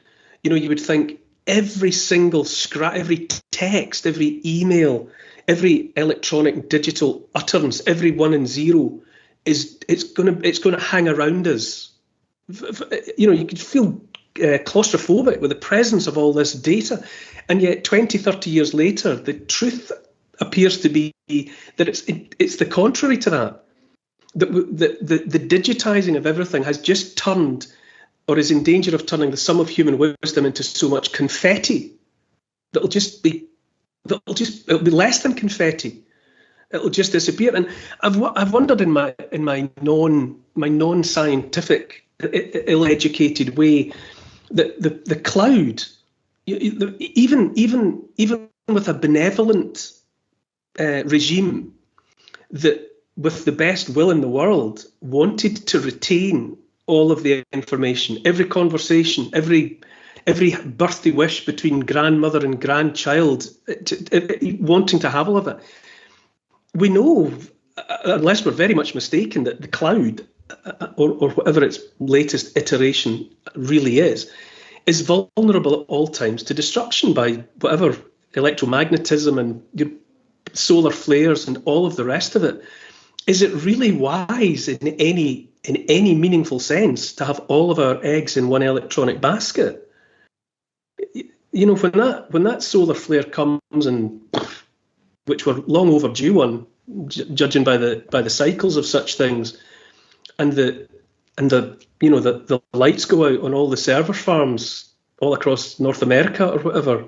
You would think every single every text, every email, every electronic digital utterance, every 1 and 0 it's going to hang around us. You could feel claustrophobic with the presence of all this data, and yet 20, 30 years later, the truth appears to be that it's the contrary to that. The digitizing of everything has just turned, or is in danger of turning, the sum of human wisdom into so much confetti that'll it'll be less than confetti. It'll just disappear. And I've wondered in my non-scientific, ill-educated way, that the cloud, even with a benevolent regime that, with the best will in the world, wanted to retain all of the information, every conversation, every birthday wish between grandmother and grandchild, wanting to have all of it. We know, unless we're very much mistaken, that the cloud, or whatever its latest iteration really is vulnerable at all times to destruction by whatever electromagnetism and solar flares and all of the rest of it. Is it really wise in any meaningful sense to have all of our eggs in one electronic basket? When that solar flare comes, and which we're long overdue on, judging by the cycles of such things, and the lights go out on all the server farms all across North America or whatever,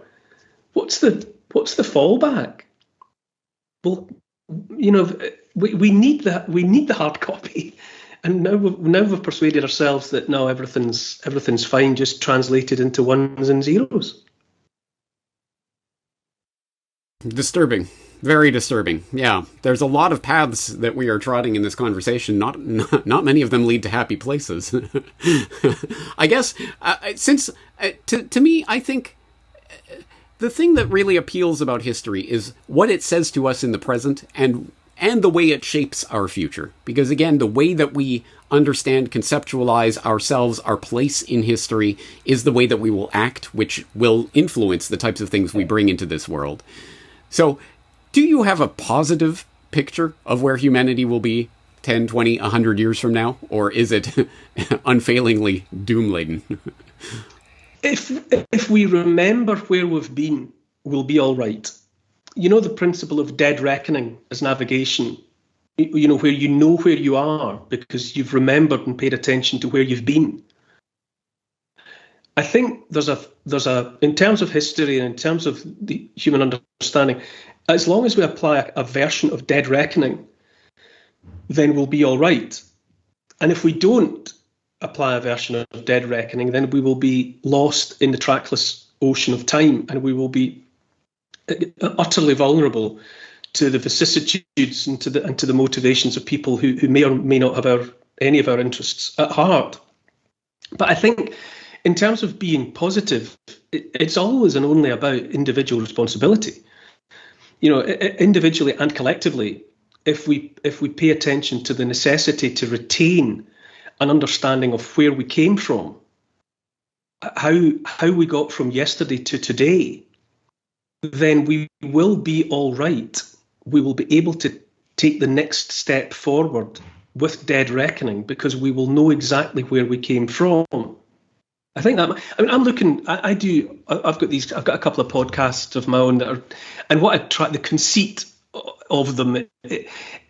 what's the fallback? Well, we need the hard copy, and now we've persuaded ourselves that no, everything's fine, just translated into 1s and 0s. Disturbing. Very disturbing. Yeah, there's a lot of paths that we are trotting in this conversation. Not many of them lead to happy places. I guess to me, I think the thing that really appeals about history is what it says to us in the present and the way it shapes our future. Because again, the way that we understand, conceptualize ourselves, our place in history, is the way that we will act, which will influence the types of things we bring into this world. So, do you have a positive picture of where humanity will be 10, 20, 100 years from now? Or is it unfailingly doom-laden? If we remember where we've been, we'll be all right. The principle of dead reckoning as navigation, where you know where you are because you've remembered and paid attention to where you've been. I think there's a in terms of history and in terms of the human understanding, as long as we apply a version of dead reckoning, then we'll be all right. And if we don't apply a version of dead reckoning, then we will be lost in the trackless ocean of time, and we will be utterly vulnerable to the vicissitudes and to the motivations of people who may or may not have any of our interests at heart. But I think in terms of being positive, it's always and only about individual responsibility. Individually and collectively, if we pay attention to the necessity to retain an understanding of where we came from, how we got from yesterday to today, then we will be all right. We will be able to take the next step forward with dead reckoning because we will know exactly where we came from. I think that, I'm looking, I've got a couple of podcasts of my own that are, and what I try, the conceit of them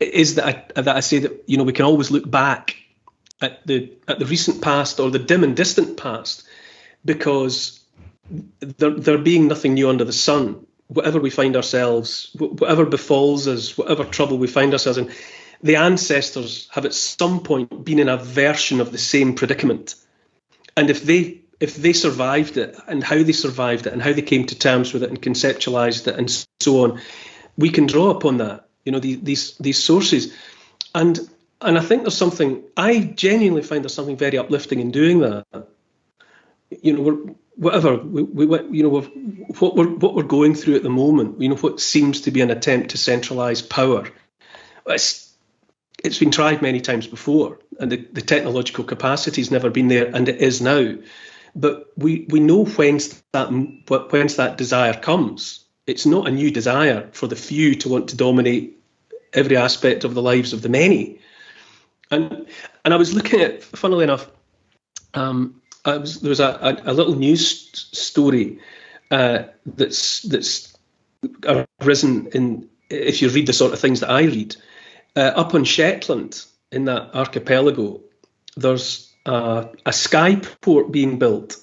is that I say that, we can always look back at the recent past or the dim and distant past, because there being nothing new under the sun, whatever we find ourselves, whatever befalls us, whatever trouble we find ourselves in, the ancestors have at some point been in a version of the same predicament. And if they survived it, and how they survived it, and how they came to terms with it and conceptualized it and so on, we can draw upon that, these sources. And I think I genuinely find there's something very uplifting in doing that. what we're going through at the moment, what seems to be an attempt to centralise power. It's been tried many times before, and the technological capacity has never been there, and it is now. But we know whence that desire comes. It's not a new desire for the few to want to dominate every aspect of the lives of the many. And I was looking at, funnily enough, there was a little news story that's arisen in, if you read the sort of things that I read, up on Shetland, in that archipelago, there's a skyport being built,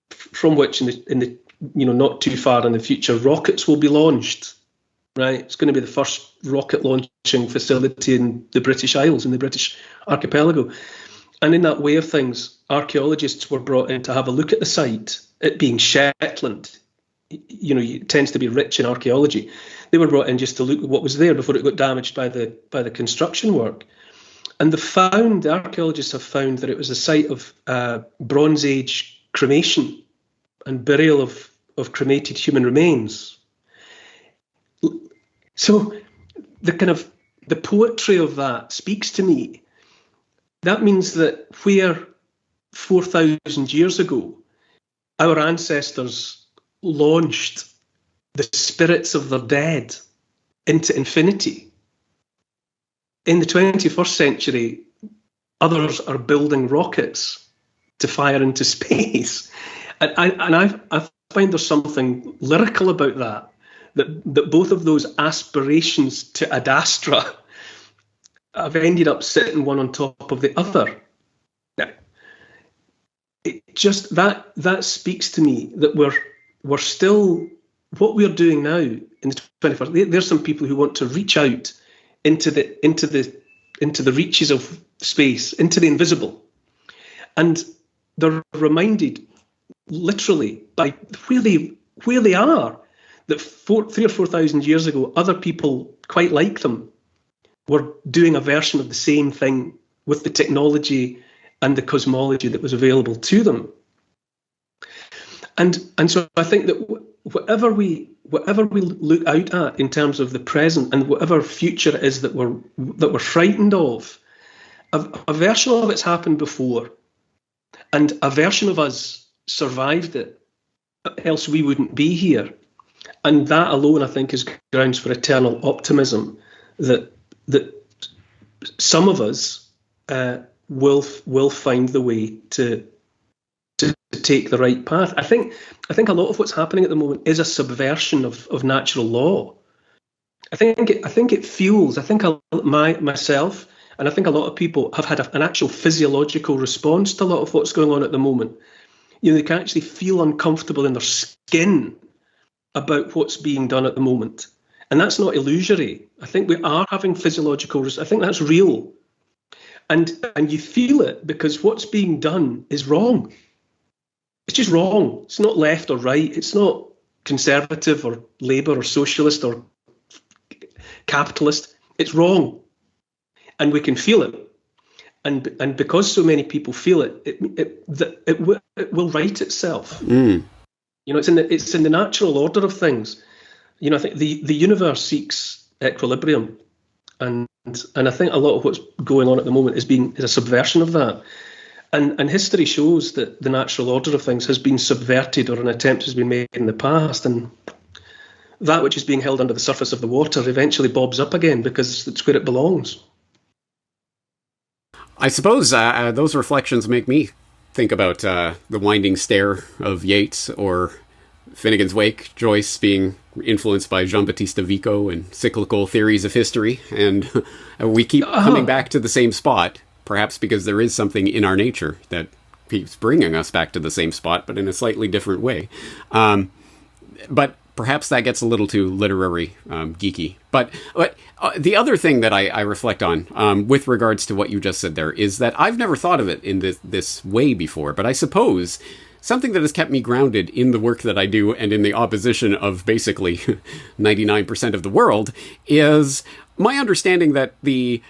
from which in the not too far in the future, rockets will be launched. Right, it's going to be the first rocket launching facility in the British Isles, in the British archipelago. And in that way of things, archaeologists were brought in to have a look at the site. It being Shetland, it tends to be rich in archaeology. They were brought in just to look at what was there before it got damaged by the construction work. And the archaeologists have found that it was a site of Bronze Age cremation and burial of cremated human remains. So the poetry of that speaks to me. That means that where 4,000 years ago our ancestors launched the spirits of their dead into infinity, in the 21st century, others are building rockets to fire into space. And I find there's something lyrical about that both of those aspirations to ad astra have ended up sitting one on top of the other. Now, it just that speaks to me that we're still, what we're doing now in the 21st. There's some people who want to reach out into the reaches of space, into the invisible, and they're reminded literally by where they are, that 3,000 or 4,000 years ago, other people quite like them were doing a version of the same thing with the technology and the cosmology that was available to them. And so I think that whatever we look out at in terms of the present, and whatever future it is that we're frightened of, a version of it's happened before, and a version of us survived it, else we wouldn't be here. And that alone, I think, is grounds for eternal optimism that some of us will find the way to take the right path. I think a lot of what's happening at the moment is a subversion of natural law. I think it fuels. I think myself, and I think a lot of people have had an actual physiological response to a lot of what's going on at the moment. They can actually feel uncomfortable in their skin about what's being done at the moment. And that's not illusory. I think we are having physiological, I think that's real. And you feel it because what's being done is wrong. It's just wrong. It's not left or right. It's not conservative or Labour or socialist or capitalist. It's wrong. And we can feel it. And because so many people feel it, it will right itself. Mm. It's in the natural order of things. I think the universe seeks equilibrium, and I think a lot of what's going on at the moment is a subversion of that. And history shows that the natural order of things has been subverted, or an attempt has been made in the past, and that which is being held under the surface of the water eventually bobs up again because it's where it belongs. I suppose those reflections make me think about The Winding Stair of Yeats, or Finnegan's Wake, Joyce being influenced by Giambattista Vico and cyclical theories of history. And we keep coming back to the same spot, perhaps because there is something in our nature that keeps bringing us back to the same spot, but in a slightly different way. But perhaps that gets a little too literary, geeky. But the other thing that I reflect on with regards to what you just said there is that I've never thought of it in this way before, but I suppose something that has kept me grounded in the work that I do and in the opposition of basically 99% of the world is my understanding that the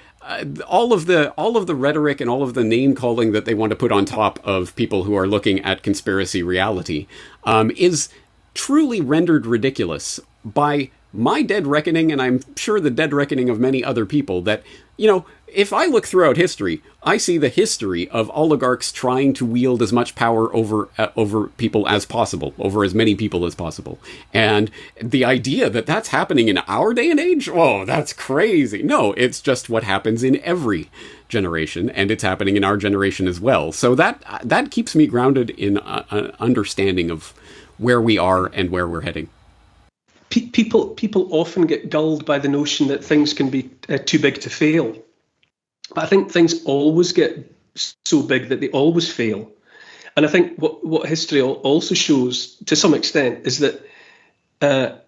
all of the rhetoric and all of the name calling that they want to put on top of people who are looking at conspiracy reality is truly rendered ridiculous by my dead reckoning, and I'm sure the dead reckoning of many other people, that, if I look throughout history, I see the history of oligarchs trying to wield as much power over people as possible, over as many people as possible. And the idea that that's happening in our day and age, whoa, that's crazy. No, it's just what happens in every generation, and it's happening in our generation as well. So that keeps me grounded in an understanding of where we are and where we're heading. People often get gulled by the notion that things can be too big to fail. But I think things always get so big that they always fail. And I think what history also shows, to some extent, is that the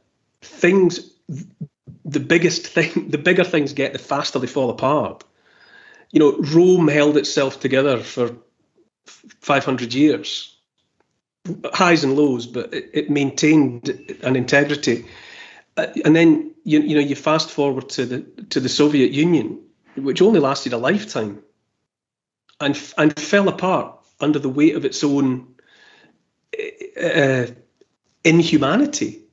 bigger things get, the faster they fall apart. Rome held itself together for 500 years. Highs and lows, but it maintained an integrity. And then you fast forward to the Soviet Union, which only lasted a lifetime, and fell apart under the weight of its own inhumanity.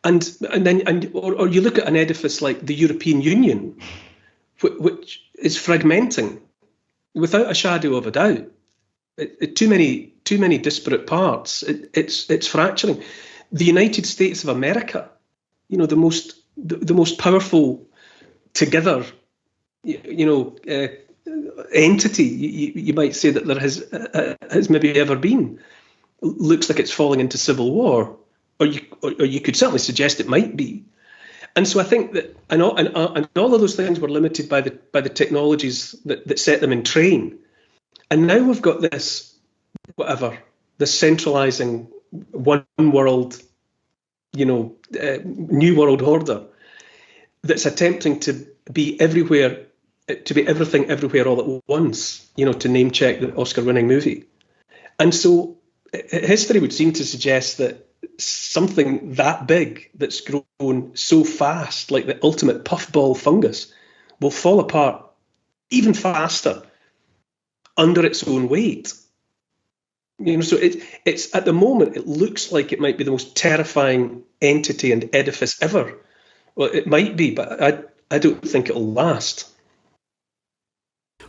And you look at an edifice like the European Union, which is fragmenting without a shadow of a doubt. Too many disparate parts. It's fracturing. The United States of America, the most powerful together, entity you might say that there has maybe ever been, looks like it's falling into civil war, or you could certainly suggest it might be. And so I think that and all of those things were limited by the technologies that set them in train. And now we've got this centralizing one world, new world order that's attempting to be everywhere, to be everything everywhere all at once, to name check the Oscar-winning movie. And so history would seem to suggest that something that big that's grown so fast, like the ultimate puffball fungus, will fall apart even faster under its own weight. So it's at the moment, it looks like it might be the most terrifying entity and edifice ever. Well, it might be, but I don't think it'll last.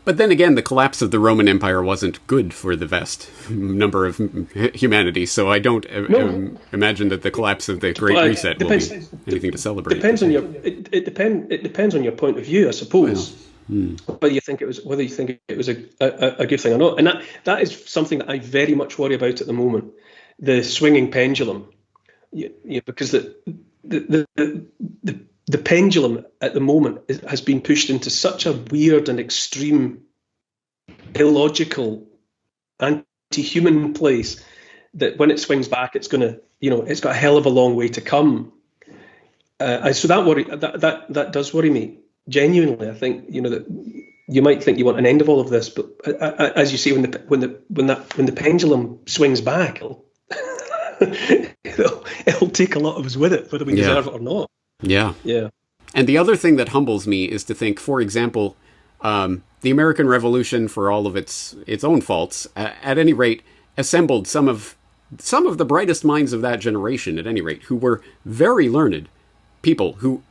But then again, the collapse of the Roman Empire wasn't good for the vast number of humanity, so I don't imagine that the collapse of the Great Reset will be anything to celebrate. It depends on your point of view, I suppose. Well, whether you think it was a good thing or not, and that is something that I very much worry about at the moment, the swinging pendulum, because the pendulum at the moment has been pushed into such a weird and extreme, illogical, anti-human place that when it swings back, it's gonna, it's got a hell of a long way to come. So that does worry me. Genuinely, I think that you might think you want an end of all of this, but as you say, when the pendulum swings back, it'll take a lot of us with it, whether we deserve it or not. Yeah. And the other thing that humbles me is to think, for example, the American Revolution, for all of its own faults, at any rate, assembled some of the brightest minds of that generation, at any rate, who were very learned people who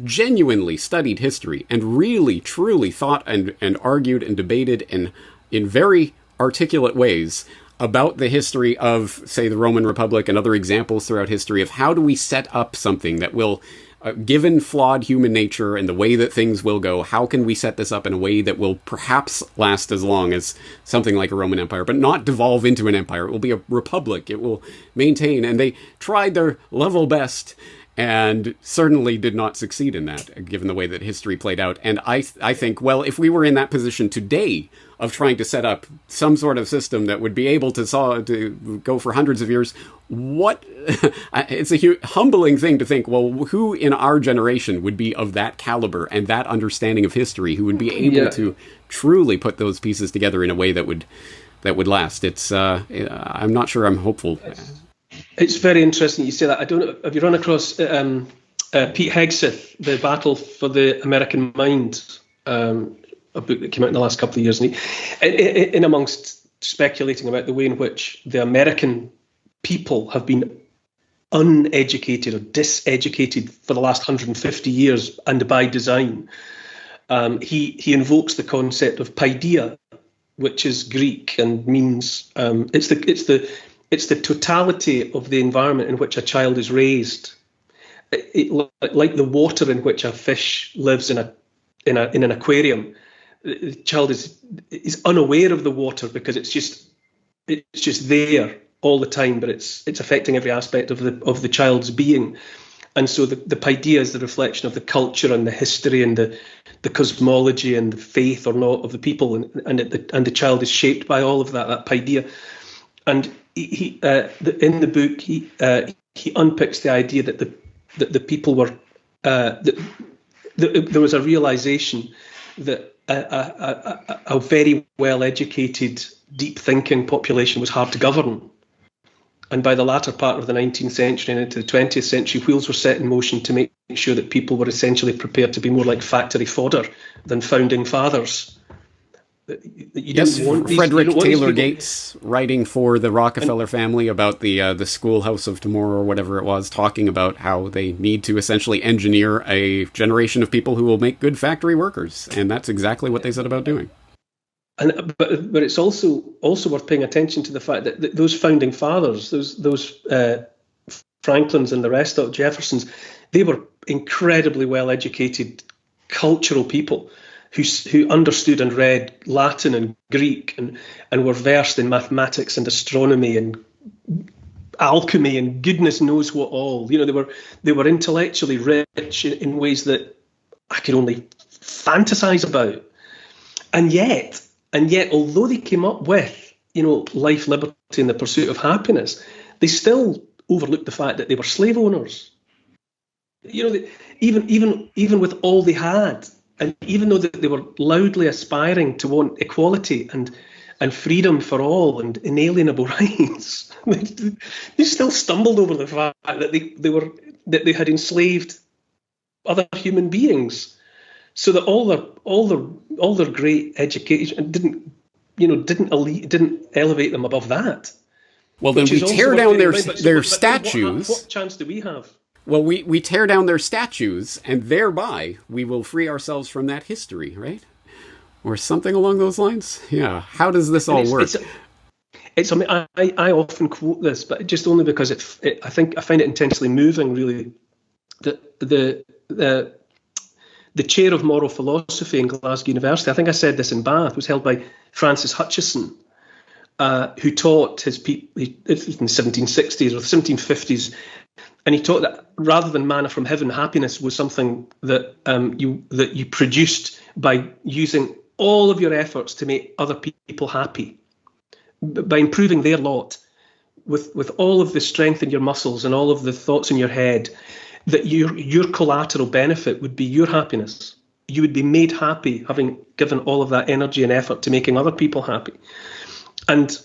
genuinely studied history and really, truly thought and argued and debated in very articulate ways about the history of, say, the Roman Republic and other examples throughout history of how do we set up something that will, given flawed human nature and the way that things will go, how can we set this up in a way that will perhaps last as long as something like a Roman Empire, but not devolve into an empire? It will be a republic. It will maintain. And they tried their level best and certainly did not succeed in that, given the way that history played out. And I think, well, if we were in that position today of trying to set up some sort of system that would be able to go for hundreds of years, it's a humbling thing to think, well, who in our generation would be of that caliber and that understanding of history, who would be able to truly put those pieces together in a way that would last? It's I'm not sure I'm hopeful. It's very interesting you say that. I don't know, have you run across Pete Hegseth, The Battle for the American Mind? a book that came out in the last couple of years, and in amongst speculating about the way in which the American people have been uneducated or diseducated for the last 150 years, and by design, he invokes the concept of paideia, which is Greek and means it's the totality of the environment in which a child is raised. Like the water in which a fish lives in an aquarium. The child is unaware of the water because it's just there all the time, but it's affecting every aspect of the child's being. And so the paideia is the reflection of the culture and the history and the cosmology and the faith or not of the people, and the child is shaped by all of that paideia. And he in the book he unpicks the idea that the people were there was a realization that a very well educated, deep thinking population was hard to govern. And by the latter part of the 19th century and into the 20th century, wheels were set in motion to make sure that people were essentially prepared to be more like factory fodder than founding fathers. Frederick Taylor Gates, writing for the Rockefeller family about the schoolhouse of tomorrow or whatever it was, talking about how they need to essentially engineer a generation of people who will make good factory workers. And that's exactly what they set about doing. But it's also worth paying attention to the fact that those founding fathers, those Franklins and the rest of Jeffersons, they were incredibly well educated, cultural people who understood and read Latin and Greek and were versed in mathematics and astronomy and alchemy and goodness knows what all. You know, they were intellectually rich in ways that I could only fantasize about, and yet, although they came up with, life, liberty, and the pursuit of happiness, they still overlooked the fact that they were slave owners. Even with all they had, and even though they were loudly aspiring to want equality and freedom for all and inalienable rights, they still stumbled over the fact that they had enslaved other human beings. So that all their great education didn't elevate them above that. Well, then we tear down their statues. What chance do we have? Well, we tear down their statues, and thereby we will free ourselves from that history, right? Or something along those lines. Yeah. How does this all work? I often quote this, but just only because I find it intensely moving. Really, the chair of moral philosophy in Glasgow University, I think I said this in Bath, was held by Francis Hutcheson, who taught his people in the 1760s or the 1750s, and he taught that rather than manna from heaven, happiness was something that you produced by using all of your efforts to make other people happy, by improving their lot, with all of the strength in your muscles and all of the thoughts in your head. That your collateral benefit would be your happiness. You would be made happy having given all of that energy and effort to making other people happy. And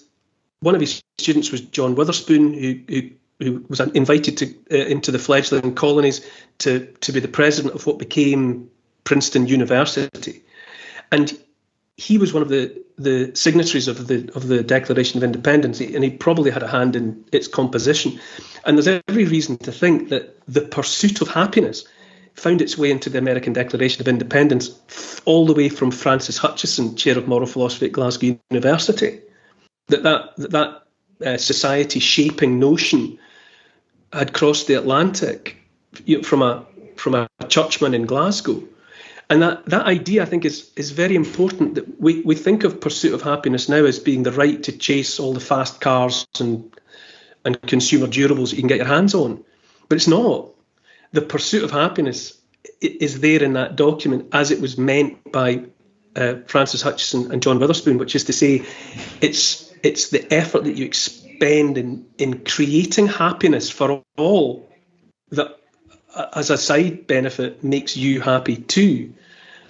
one of his students was John Witherspoon, who was invited into the fledgling colonies to be the president of what became Princeton University. And he was one of the signatories of the Declaration of Independence, and he probably had a hand in its composition. And there's every reason to think that the pursuit of happiness found its way into the American Declaration of Independence all the way from Francis Hutcheson, chair of moral philosophy at Glasgow University. That society shaping notion had crossed the Atlantic from a churchman in Glasgow. And that idea, I think, is very important. That we think of pursuit of happiness now as being the right to chase all the fast cars and consumer durables that you can get your hands on. But it's not. The pursuit of happiness is there in that document as it was meant by Francis Hutcheson and John Witherspoon, which is to say it's the effort that you expend in creating happiness for all that, as a side benefit, makes you happy too.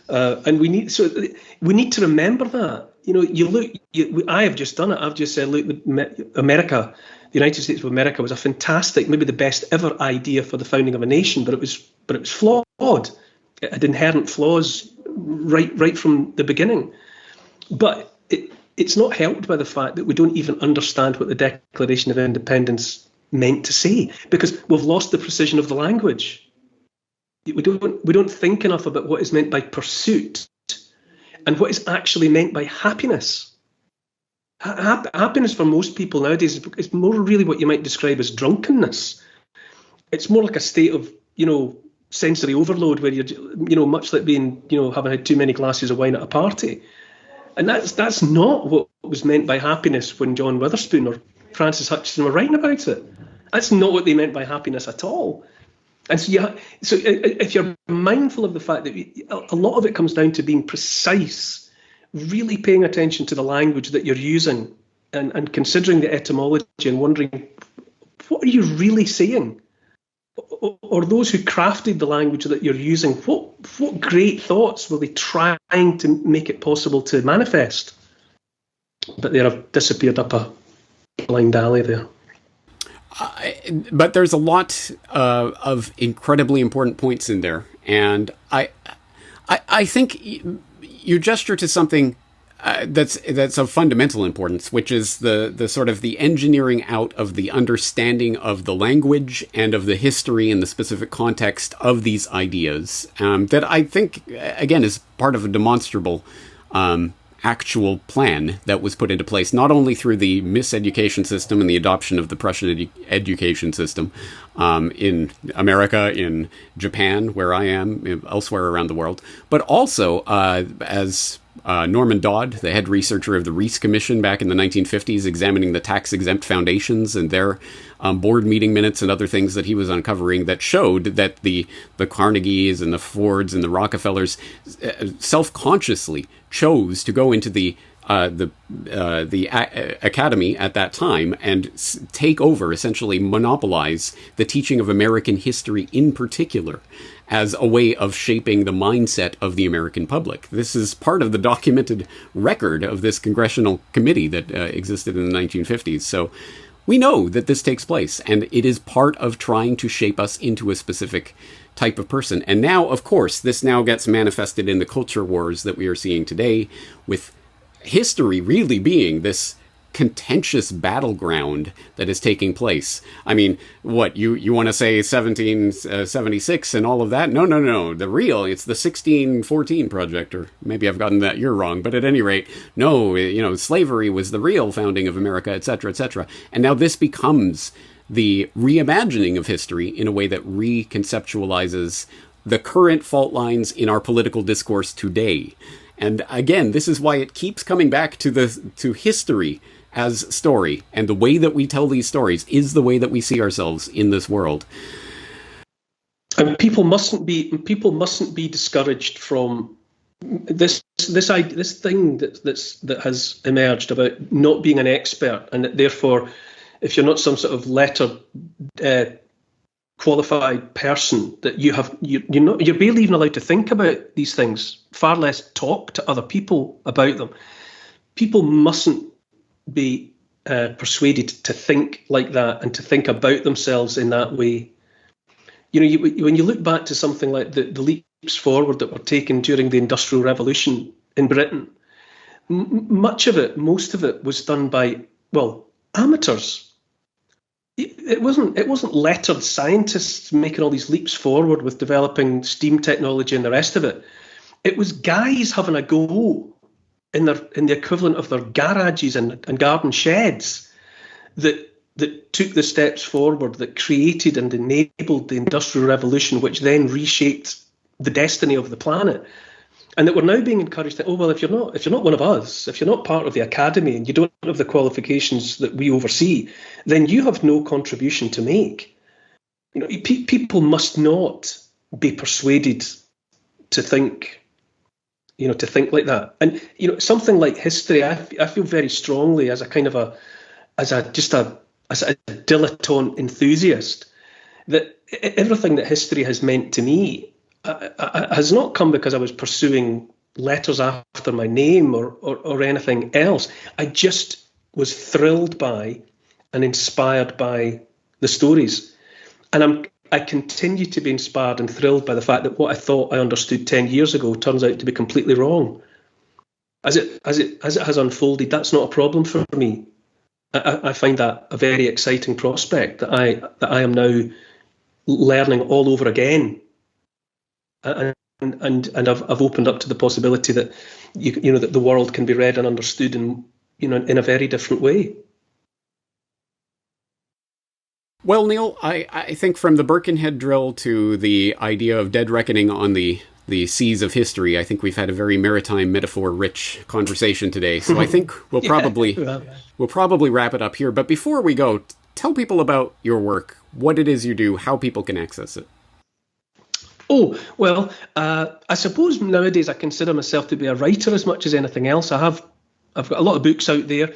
And we need to remember that. I have just done it. I've just said, look, America, the United States of America, was a fantastic, maybe the best ever idea for the founding of a nation, but it was flawed. It had inherent flaws right from the beginning. But it's not helped by the fact that we don't even understand what the Declaration of Independence meant to say, because we've lost the precision of the language. We don't think enough about what is meant by pursuit and what is actually meant by happiness. Happiness for most people nowadays is more really what you might describe as drunkenness. It's more like a state of, sensory overload where you're, much like being, having had too many glasses of wine at a party. And that's not what was meant by happiness when John Witherspoon or Francis Hutcheson were writing about it. That's not what they meant by happiness at all. And so if you're mindful of the fact that a lot of it comes down to being precise, really paying attention to the language that you're using and considering the etymology and wondering, what are you really saying? Or those who crafted the language that you're using, what great thoughts were they trying to make it possible to manifest? But they have disappeared up a blind alley there. But there's a lot of incredibly important points in there, and I think you gesture to something that's of fundamental importance, which is the sort of the engineering out of the understanding of the language and of the history and the specific context of these ideas. That I think, again, is part of a demonstrable actual plan that was put into place, not only through the miseducation system and the adoption of the Prussian education system in America, in Japan, where I am, elsewhere around the world, but also as Norman Dodd, the head researcher of the Reese Commission back in the 1950s, examining the tax-exempt foundations and their board meeting minutes and other things that he was uncovering that showed that the Carnegies and the Fords and the Rockefellers self-consciously chose to go into the academy at that time and take over, essentially monopolize the teaching of American history in particular as a way of shaping the mindset of the American public. This is part of the documented record of this congressional committee that existed in the 1950s. So we know that this takes place, and it is part of trying to shape us into a specific type of person. And now, of course, this now gets manifested in the culture wars that we are seeing today, with history really being this contentious battleground that is taking place. I mean, what, you want to say 1776 and all of that? No. It's the 1614 project, or maybe I've gotten that year wrong, but at any rate, no, slavery was the real founding of America, etc., etc. And now this becomes the reimagining of history in a way that reconceptualizes the current fault lines in our political discourse today. And again, this is why it keeps coming back to history as story, and the way that we tell these stories is the way that we see ourselves in this world. And people mustn't be discouraged from this thing that has emerged about not being an expert, and that therefore, if you're not some sort of lettered qualified person, that you're barely even allowed to think about these things, far less talk to other people about them. People mustn't be persuaded to think like that and to think about themselves in that way. When you look back to something like the leaps forward that were taken during the Industrial Revolution in Britain, most of it was done by, amateurs. It wasn't lettered scientists making all these leaps forward with developing steam technology and the rest of it. It was guys having a go in the equivalent of their garages and garden sheds that took the steps forward, that created and enabled the Industrial Revolution, which then reshaped the destiny of the planet. And that we're now being encouraged that, if you're not one of us, if you're not part of the academy and you don't have the qualifications that we oversee, then you have no contribution to make. People must not be persuaded to think like that. And something like history, I feel very strongly as a dilettante enthusiast, that everything that history has meant to me has not come because I was pursuing letters after my name or anything else. I just was thrilled by and inspired by the stories. And I continue to be inspired and thrilled by the fact that what I thought I understood 10 years ago turns out to be completely wrong. As it has unfolded, that's not a problem for me. I find that a very exciting prospect, that I am now learning all over again, and I've opened up to the possibility that you know that the world can be read and understood in a very different way. Well, Neil, I think from the Birkenhead drill to the idea of dead reckoning on the seas of history, I think we've had a very maritime, metaphor-rich conversation today. So I think we'll probably wrap it up here. But before we go, tell people about your work, what it is you do, how people can access it. Oh, well, I suppose nowadays I consider myself to be a writer as much as anything else. I've got a lot of books out there.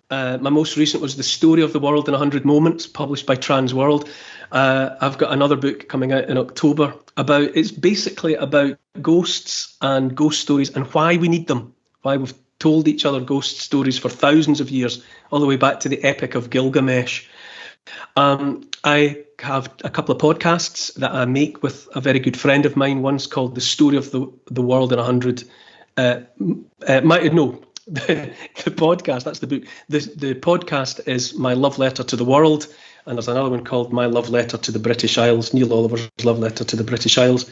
My most recent was The Story of the World in 100 Moments, published by Transworld. I've got another book coming out in October it's basically about ghosts and ghost stories and why we need them, why we've told each other ghost stories for thousands of years, all the way back to the Epic of Gilgamesh. I have a couple of podcasts that I make with a very good friend of mine. One's called The Story of the World in 100. The podcast, that's the book. The podcast is My Love Letter to the World, and there's another one called My Love Letter to the British Isles, Neil Oliver's Love Letter to the British Isles.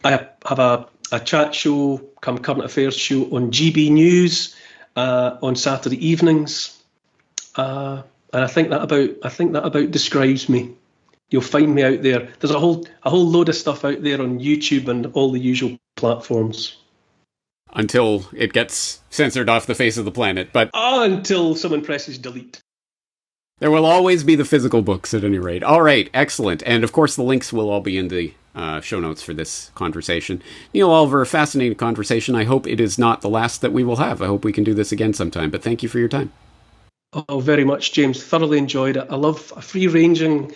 I have a chat show, current affairs show on GB News on Saturday evenings, and I think that about describes me. You'll find me out there. There's a whole load of stuff out there on YouTube and all the usual platforms. Until it gets censored off the face of the planet. But until someone presses delete. There will always be the physical books at any rate. All right, excellent. And of course the links will all be in the show notes for this conversation. Neil Oliver, fascinating conversation. I hope it is not the last that we will have. I hope we can do this again sometime. But thank you for your time. Oh, very much, James. Thoroughly enjoyed it. I love a free-ranging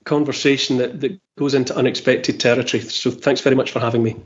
conversation that goes into unexpected territory. So thanks very much for having me.